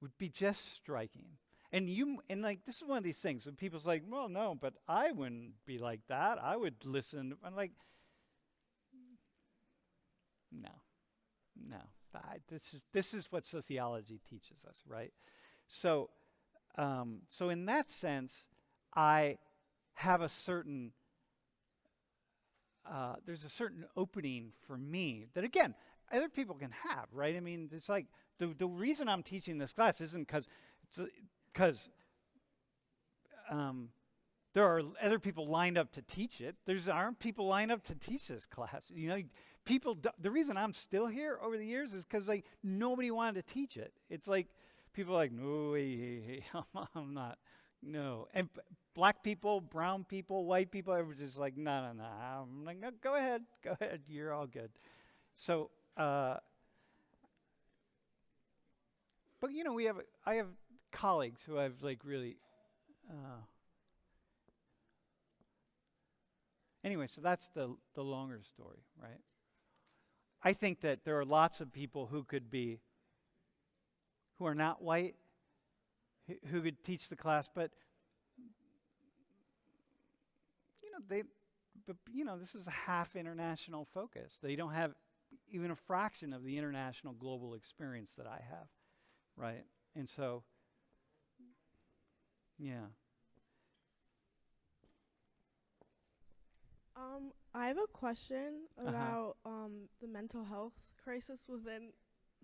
Would be just striking. And like, this is one of these things when people's like, well, no, but I wouldn't be like that. I would listen. I'm like, no. This is what sociology teaches us, right? So in that sense, I have a certain there's a certain opening for me that, again, other people can have, right? I mean, it's like the reason I'm teaching this class isn't because there are other people lined up to teach it. Aren't people lined up to teach this class. You know, the reason I'm still here over the years is because like nobody wanted to teach it. It's like people are like, no, hey, I'm not, no. And black people, brown people, white people, everyone's just like, no. I'm like, no, go ahead, you're all good. So, but you know, I have colleagues who I've like really. Anyway, so that's the longer story, right? I think that there are lots of people who are not white, who could teach the class, but this is a half international focus. They don't have even a fraction of the international global experience that I have, right? And so, yeah. I have a question about the mental health crisis within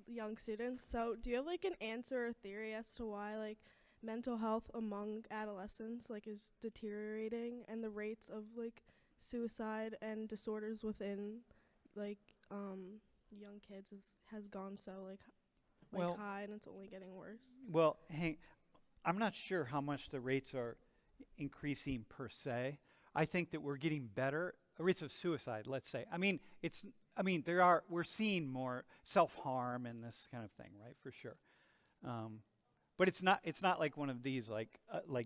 young students. So do you have like an answer or theory as to why like mental health among adolescents like is deteriorating and the rates of like suicide and disorders within like young kids has gone so like high and it's only getting worse? Well, hey, I'm not sure how much the rates are increasing per se. I think that we're getting better rates of suicide, let's say. We're seeing more self-harm and this kind of thing, right? For sure. But it's not like one of these like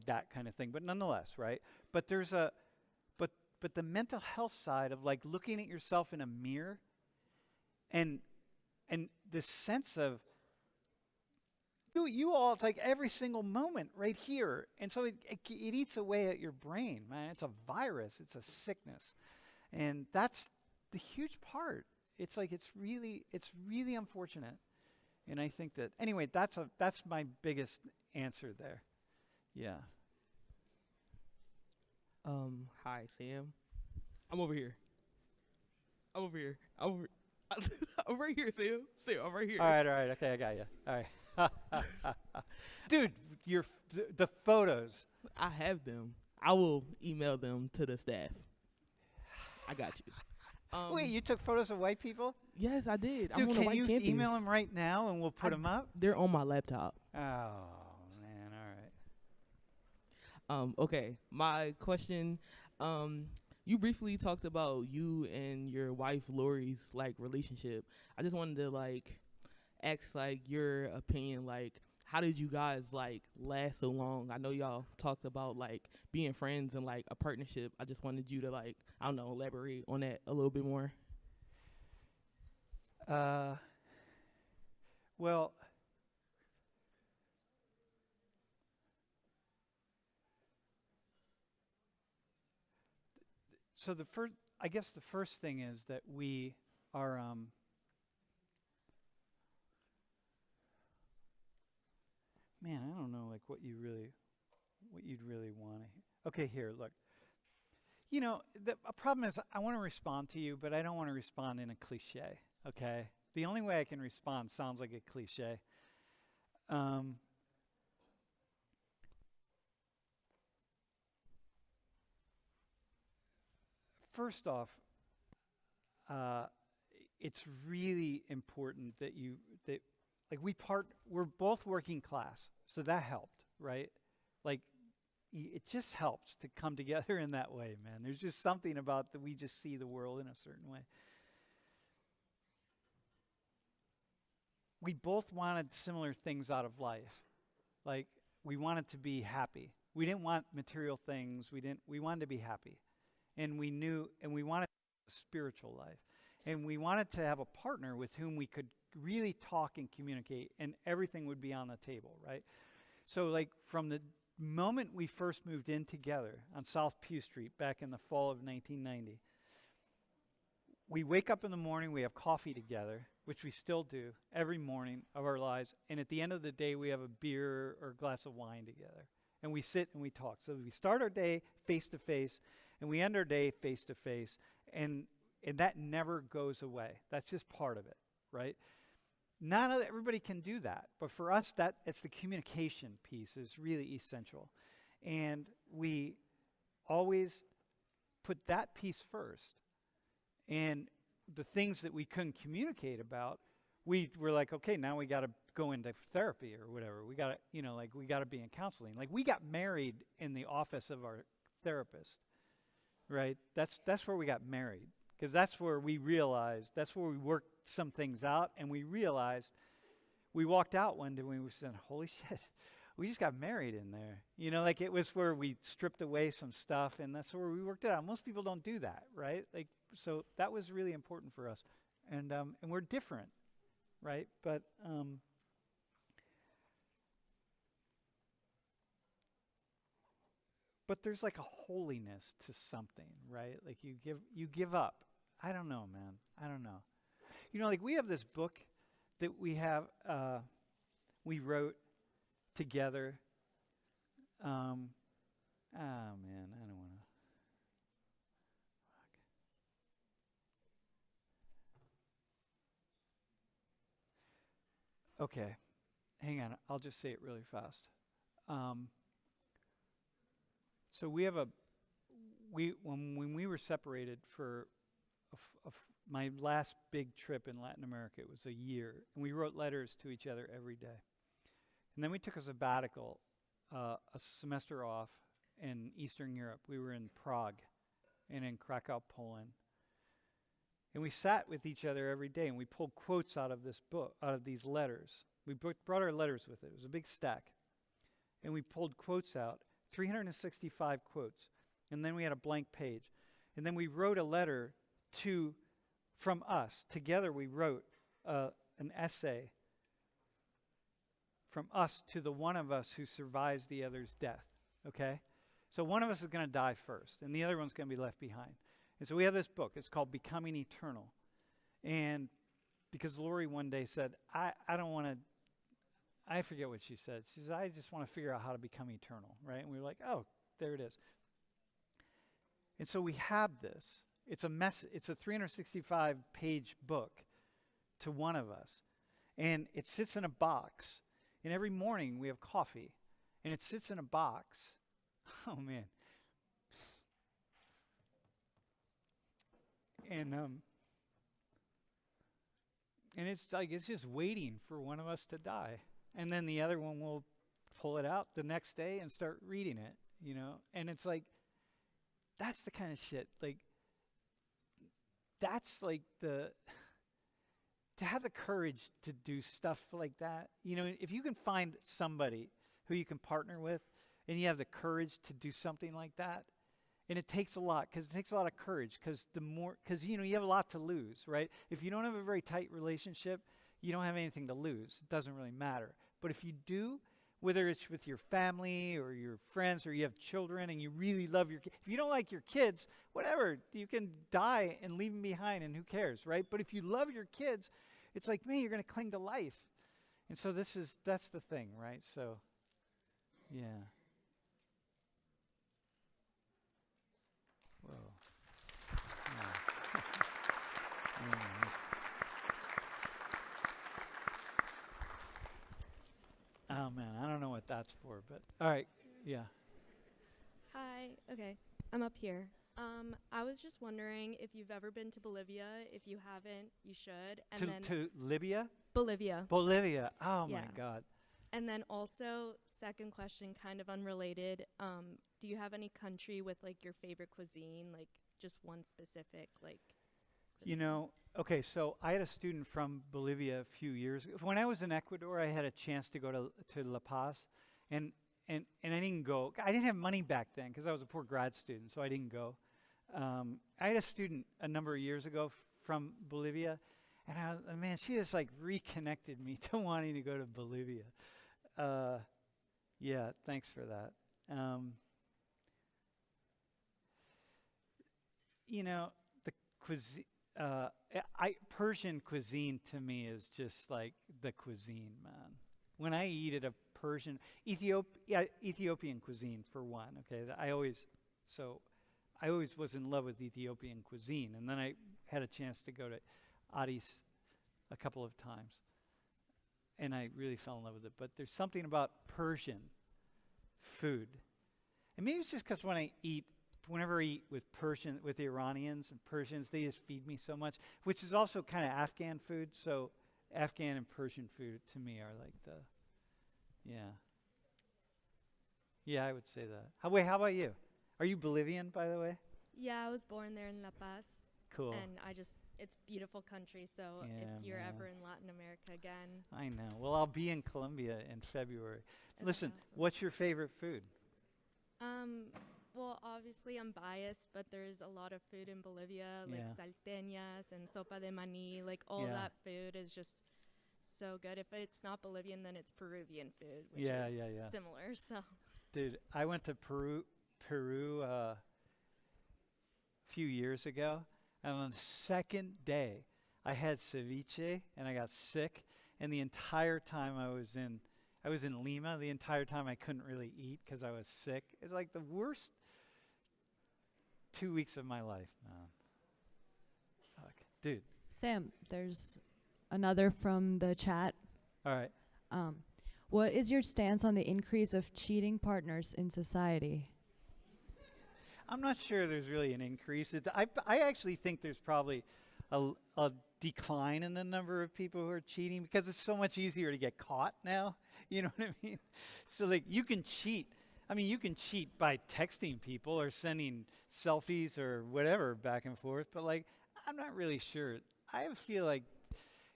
that kind of thing, but nonetheless, right? But there's but the mental health side of like looking at yourself in a mirror and this sense of you all, it's like every single moment right here. And so it eats away at your brain, man. It's a virus. It's a sickness. And that's the huge part. It's like, it's really unfortunate. And I think that, anyway, that's my biggest answer there. Yeah. Hi, Sam. I'm over here. I'm right here, Sam. I'm right here. All right. Okay, I got you. All right. Dude, the photos. I have them. I will email them to the staff. I got you. Wait, you took photos of white people? Yes, I did. Dude, I'm on the can white you campus. email them right now and we'll put them up? They're on my laptop. Oh, man, all right. Okay, my question, you briefly talked about you and your wife Lori's like relationship. I just wanted to like ask like your opinion, like how did you guys like last so long? I know y'all talked about like being friends and like a partnership. I just wanted you to like, I don't know, elaborate on that a little bit more. Well, so the first thing is that we are man, I don't know like what you really what you'd really want to hear. Okay, here, look. You know, the problem is I want to respond to you, but I don't want to respond in a cliche, okay? The only way I can respond sounds like a cliche. First off, it's really important that we're both working class, so that helped, right? Like, it just helps to come together in that way, man. There's just something about that we just see the world in a certain way. We both wanted similar things out of life. Like, we wanted to be happy. We didn't want material things. We wanted to be happy. And we wanted a spiritual life. And we wanted to have a partner with whom we could really talk and communicate, and everything would be on the table, right? So, like, from the moment we first moved in together on South Pew Street back in the fall of 1990, we wake up in the morning, we have coffee together, which we still do every morning of our lives, and at the end of the day, we have a beer or a glass of wine together. And we sit and we talk. So we start our day face to face, and we end our day face to face, and that never goes away. That's just part of it, right? Not everybody can do that, but for us, it's the communication piece is really essential. And we always put that piece first. And the things that we couldn't communicate about, we were like, okay, now we got to go into therapy or whatever. We got to, we got to be in counseling. Like, we got married in the office of our therapist, right? That's where we got married, because that's where we realized, that's where we worked some things out, and we realized, we walked out one day and we said, holy shit, we just got married in there. You know, like, it was where we stripped away some stuff, and that's where we worked it out. Most people don't do that, right? Like, so that was really important for us. And we're different, right? But there's like a holiness to something, right? Like, you give up. I don't know, man. I don't know. You know, like, we have this book that we wrote together. Man, I don't want to. Okay, hang on. I'll just say it really fast. So we have when we were separated for my last big trip in Latin America, it was a year, and we wrote letters to each other every day. And then we took a sabbatical, a semester off in Eastern Europe. We were in Prague and in Krakow, Poland. And we sat with each other every day, and we pulled quotes out of this book, out of these letters. We brought our letters with it. It was a big stack. And we pulled quotes out, 365 quotes. And then we had a blank page. And then we wrote a letter from us. Together we wrote an essay from us to the one of us who survives the other's death, okay? So one of us is going to die first, and the other one's going to be left behind. And so we have this book. It's called Becoming Eternal. And because Lori one day said, I don't want to, I forget what she said. She said, I just want to figure out how to become eternal, right? And we were like, oh, there it is. And so we have this. It's a 365-page book to one of us. And it sits in a box. And every morning we have coffee. And it sits in a box. Oh, man. And it's like, it's just waiting for one of us to die. And then the other one will pull it out the next day and start reading it, you know? And it's like, that's the kind of shit, like, that's like to have the courage to do stuff like that. You know, if you can find somebody who you can partner with and you have the courage to do something like that, and it takes a lot, because it takes a lot of courage, because you know, you have a lot to lose, right? If you don't have a very tight relationship, you don't have anything to lose. It doesn't really matter. But if you do, whether it's with your family or your friends or you have children and you really love your kids, if you don't like your kids, whatever, you can die and leave them behind, and who cares, right? But if you love your kids, it's like, man, you're going to cling to life. And so that's the thing, right? So, yeah. that's for. But all right, yeah. Hi. Okay, I'm up here. I was just wondering if you've ever been to Bolivia. If you haven't, you should. And then To Libya? Bolivia. Bolivia. Oh my Yeah. God. And then also, second question, kind of unrelated. Do you have any country with like your favorite cuisine, like just one specific, like? You know, okay, so I had a student from Bolivia a few years ago. When I was in Ecuador, I had a chance to go to La Paz, and I didn't go. I didn't have money back then because I was a poor grad student, so I didn't go. I had a student a number of years ago from Bolivia, and man, she just like reconnected me to wanting to go to Bolivia. Yeah, thanks for that. You know, the cuisine. Persian cuisine to me is just like the cuisine, man. When I eat at a Persian, Ethiopian cuisine for one. Okay, I always was in love with Ethiopian cuisine, and then I had a chance to go to Addis a couple of times, and I really fell in love with it. But there's something about Persian food, and maybe it's just because whenever I eat with Iranians and Persians, they just feed me so much, which is also kind of Afghan food. So Afghan and Persian food to me are like yeah, I would say that. How about you? Are you Bolivian, by the way? Yeah, I was born there in La Paz. Cool. And it's beautiful country. So Yeah, if you're man. ever in Latin America again, I know. Well, I'll be in Colombia in February. That's Listen, awesome. what's your favorite food? Well, obviously I'm biased, but there's a lot of food in Bolivia, like Yeah. salteñas and sopa de maní, like all Yeah. that food is just so good. If it's not Bolivian, then it's Peruvian food, which Yeah, is yeah, yeah. similar. So Dude, I went to Peru a few years ago, and on the second day, I had ceviche, and I got sick, and the entire time I was in Lima, the entire time I couldn't really eat because I was sick. It was like the worst 2 weeks of my life, man. Fuck. Dude. Sam, there's another from the chat. All right. What is your stance on the increase of cheating partners in society? I'm not sure there's really an increase. I actually think there's probably a decline in the number of people who are cheating because it's so much easier to get caught now. You know what I mean? So like you can cheat. I mean, you can cheat by texting people or sending selfies or whatever back and forth, but like I'm not really sure. I feel like,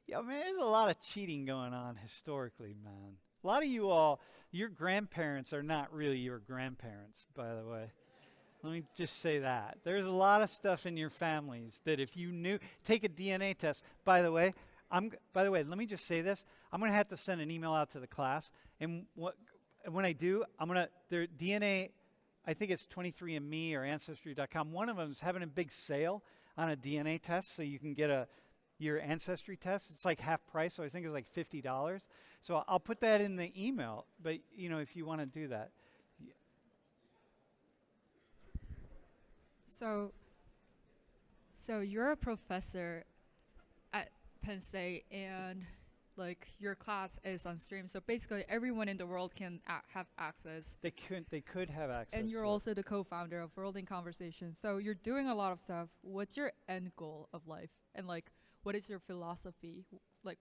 yeah, man, there's a lot of cheating going on historically, man. A lot of you all, your grandparents are not really your grandparents, by the way. Let me just say that. There's a lot of stuff in your families that if you knew, take a DNA test. By the way, let me just say this. I'm going to have to send an email out to the class. And when I do, their DNA, I think it's 23andMe or Ancestry.com. One of them is having a big sale on a DNA test so you can get your ancestry test. It's like half price, so I think it's like $50. So I'll put that in the email, but if you want to do that. So you're a professor at Penn State, and like your class is on stream. So basically, everyone in the world can have access. They could have access. And you're to also the co-founder of World in Conversation. So you're doing a lot of stuff. What's your end goal of life? And like, what is your philosophy? Like,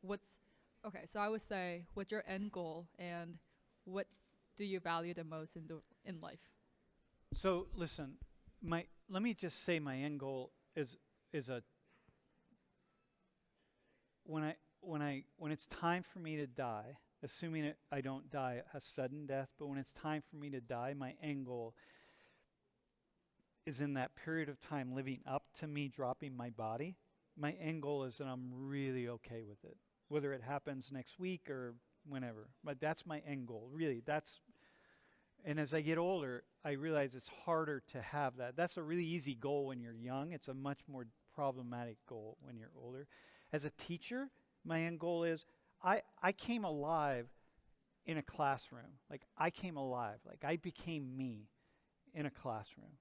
so I would say, what's your end goal, and what do you value the most in life? So listen, let me just say my end goal is when it's time for me to die, assuming I don't die a sudden death, but when it's time for me to die, my end goal is in that period of time living up to me dropping my body. My end goal is that I'm really okay with it, whether it happens next week or whenever. But that's my end goal, really. And as I get older, I realize it's harder to have that. That's a really easy goal when you're young. It's a much more problematic goal when you're older. As a teacher, my end goal is I came alive in a classroom. Like I came alive. Like I became me in a classroom.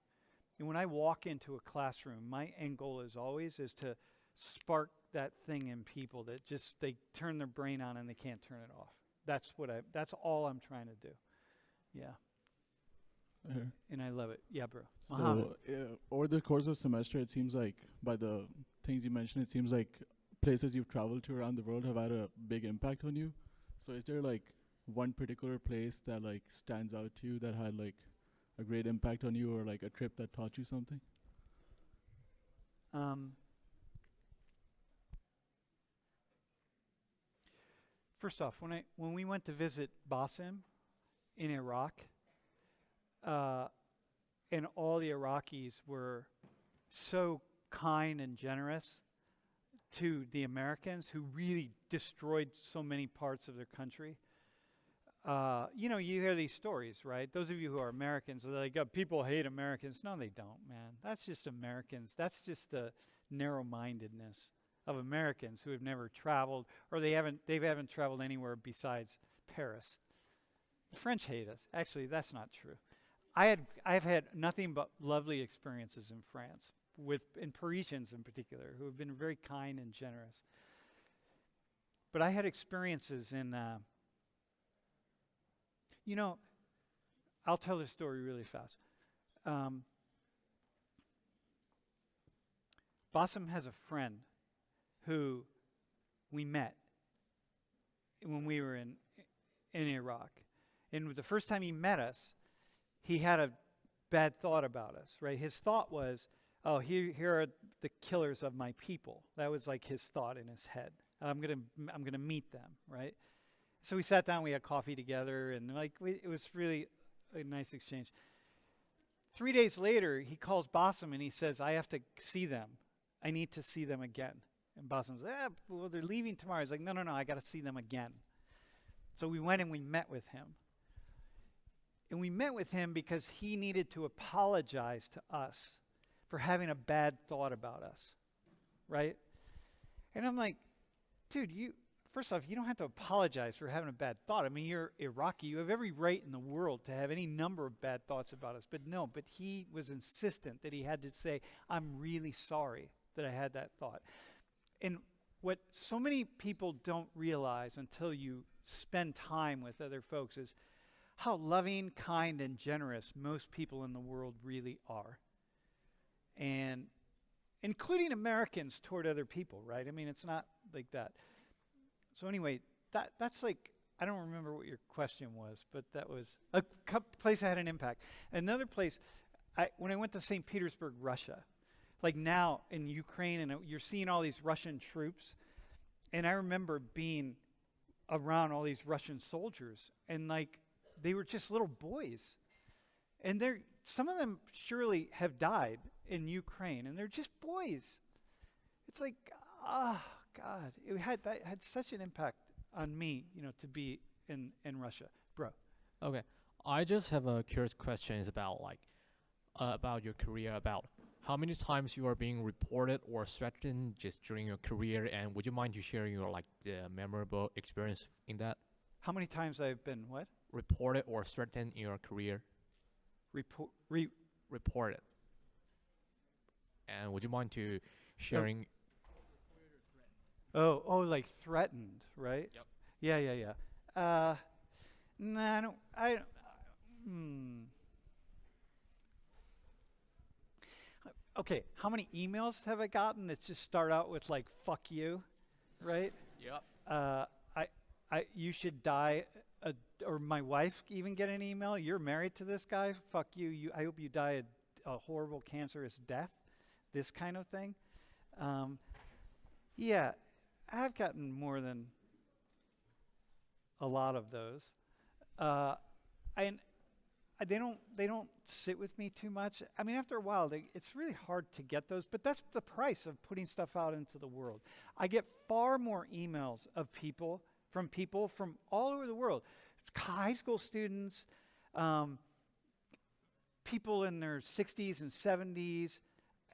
And when I walk into a classroom, my end goal is to spark that thing in people that just they turn their brain on and they can't turn it off. That's all I'm trying to do. Yeah. Uh-huh. And I love it. Yeah, bro. So over the course of semester, it seems like by the things you mentioned, it seems like places you've traveled to around the world have had a big impact on you. So is there like one particular place that like stands out to you that had like a great impact on you, or like a trip that taught you something? First off, when we went to visit Basim in Iraq, and all the Iraqis were so kind and generous to the Americans who really destroyed so many parts of their country. You hear these stories, right? Those of you who are Americans, they're like, people hate Americans. No, they don't, man. That's just Americans. That's just the narrow-mindedness of Americans who have never traveled, or they haven't traveled anywhere besides Paris. The French hate us. Actually, that's not true. I've had nothing but lovely experiences in France, in Parisians in particular, who have been very kind and generous. But I had experiences in, I'll tell this story really fast. Basim has a friend who we met when we were in Iraq. And the first time he met us, he had a bad thought about us, right? His thought was, oh, here are the killers of my people. That was like his thought in his head. I'm gonna meet them, right? So we sat down, we had coffee together, and it was really a nice exchange. 3 days later, he calls Basim and he says, I have to see them. I need to see them again. And Basim says, well, they're leaving tomorrow. He's like, no, I got to see them again. So we went and we met with him. And we met with him because he needed to apologize to us for having a bad thought about us, right? And I'm like, dude, first off, you don't have to apologize for having a bad thought. I mean, you're Iraqi. You have every right in the world to have any number of bad thoughts about us. But he was insistent that he had to say, I'm really sorry that I had that thought. And what so many people don't realize until you spend time with other folks is how loving, kind, and generous most people in the world really are. And including Americans toward other people, right? I mean, it's not like that. So anyway, that's like, I don't remember what your question was, but that was a place that had an impact. Another place, when I went to St. Petersburg, Russia, like now in Ukraine, and you're seeing all these Russian troops, and I remember being around all these Russian soldiers, and like, they were just little boys. And some of them surely have died in Ukraine, and they're just boys. It's like, God, that had such an impact on me, to be in Russia. Bro. Okay. I just have a curious question about your career, about how many times you are being reported or threatened just during your career, and would you mind to sharing your the memorable experience in that? How many times I've been what? Reported or threatened in your career? Reported. And would you mind to sharing? Oh, like threatened, right? Yep. Yeah. Nah, I don't. Okay, how many emails have I gotten that just start out with like "fuck you," right? Yep. You should die, or my wife even get an email. You're married to this guy. Fuck you. I hope you die a horrible cancerous death. This kind of thing. Yeah, I've gotten more than a lot of those. They don't sit with me too much. I mean, after a while, it's really hard to get those, but that's the price of putting stuff out into the world. I get far more emails of people from all over the world, high school students, people in their 60s and 70s,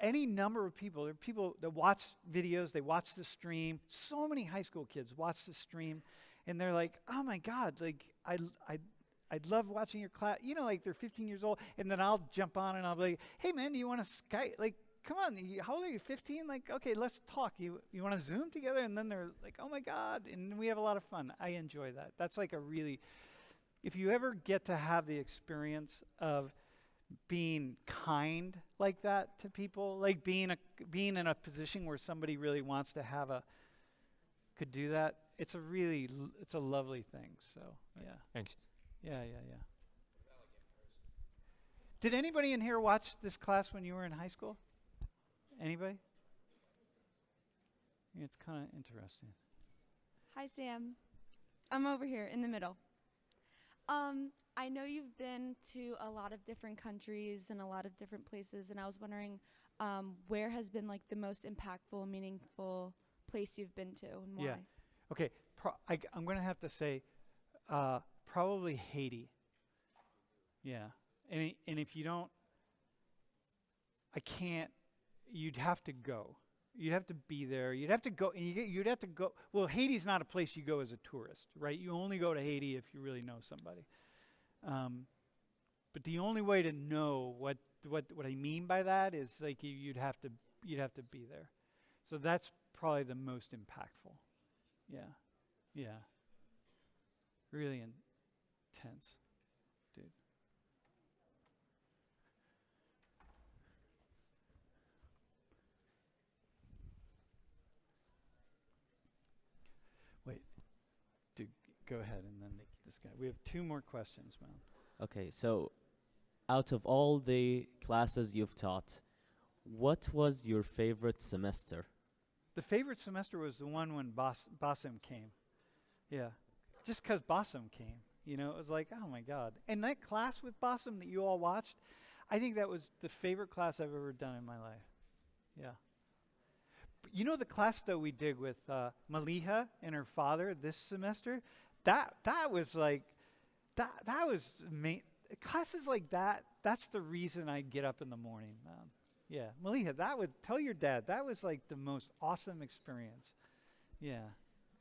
any number of people. There are people that watch videos, they watch the stream. So many high school kids watch the stream, and they're like, oh my God, like I'd love watching your class. Like they're 15 years old, and then I'll jump on and I'll be like, hey man, do you want to Skype? Like, come on, how old are you, 15? Like, okay, let's talk. You want to Zoom together? And then they're like, oh my God, and we have a lot of fun. I enjoy that. That's like a really, if you ever get to have the experience of being kind like that to people, like being in a position where somebody really wants to could do that, it's a lovely thing. So yeah. Thanks. Yeah. Did anybody in here watch this class when you were in high school? Anybody? It's kind of interesting. Hi, Sam. I'm over here in the middle. I know you've been to a lot of different countries and a lot of different places, and I was wondering where has been like the most impactful, meaningful place you've been to and why? Yeah. Okay. I'm going to have to say probably Haiti. Yeah. And if you don't, I can't, you'd have to go. You'd have to be there. You'd have to go. And you'd have to go. Well, Haiti's not a place you go as a tourist, right? You only go to Haiti if you really know somebody. But the only way to know what I mean by that is like you'd have to be there. So that's probably the most impactful. Yeah. Really intense, dude. Wait, dude, go ahead and then this guy. We have 2 more questions, man. Okay, so out of all the classes you've taught, what was your favorite semester? The favorite semester was the one when Bassem came. Yeah, just because Bassem came, it was like, oh my God. And that class with Bassem that you all watched, I think that was the favorite class I've ever done in my life. Yeah. But the class that we did with Maliha and her father this semester, that was like, that was amazing. Classes like that, that's the reason I get up in the morning, man. Yeah, Maliha, tell your dad, that was like the most awesome experience. Yeah.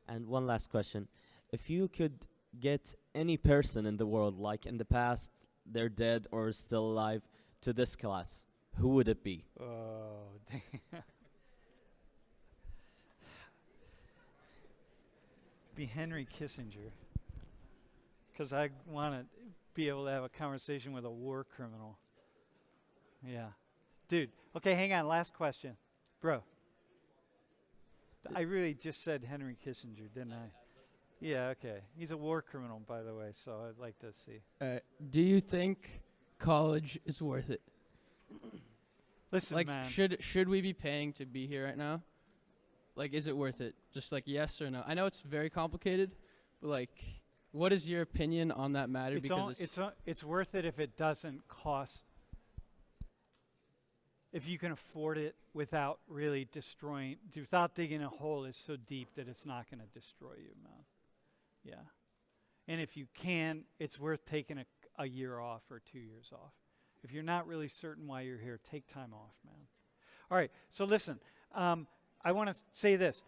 And one last question. If you could get any person in the world, like in the past, they're dead or still alive, to this class, who would it be? Oh, damn. Be Henry Kissinger. Because I want to be able to have a conversation with a war criminal. Yeah. Dude, okay, hang on. Last question. Bro. I really just said Henry Kissinger, didn't I? Yeah, okay. He's a war criminal, by the way, so I'd like to see. Do you think college is worth it? Listen, like, man. should we be paying to be here right now? Like, is it worth it? Just like yes or no. I know it's very complicated, but like, what is your opinion on that matter? It's worth it if it doesn't cost. If you can afford it without really without digging a hole that's so deep that it's not going to destroy you, man. Yeah. And if you can, it's worth taking a year off or 2 years off. If you're not really certain why you're here, take time off, man. All right, so listen, I want to say this.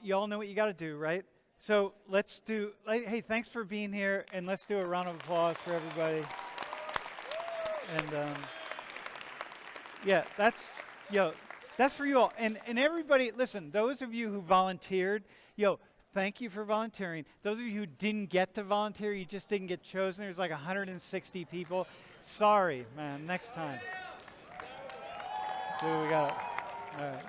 You all know what you got to do, right? So let's do, hey, thanks for being here, and let's do a round of applause for everybody. And yeah, that's for you all. And everybody, listen, those of you who volunteered, thank you for volunteering. Those of you who didn't get to volunteer, you just didn't get chosen. There's like 160 people. Sorry, man, next time. Dude, we got it. All right.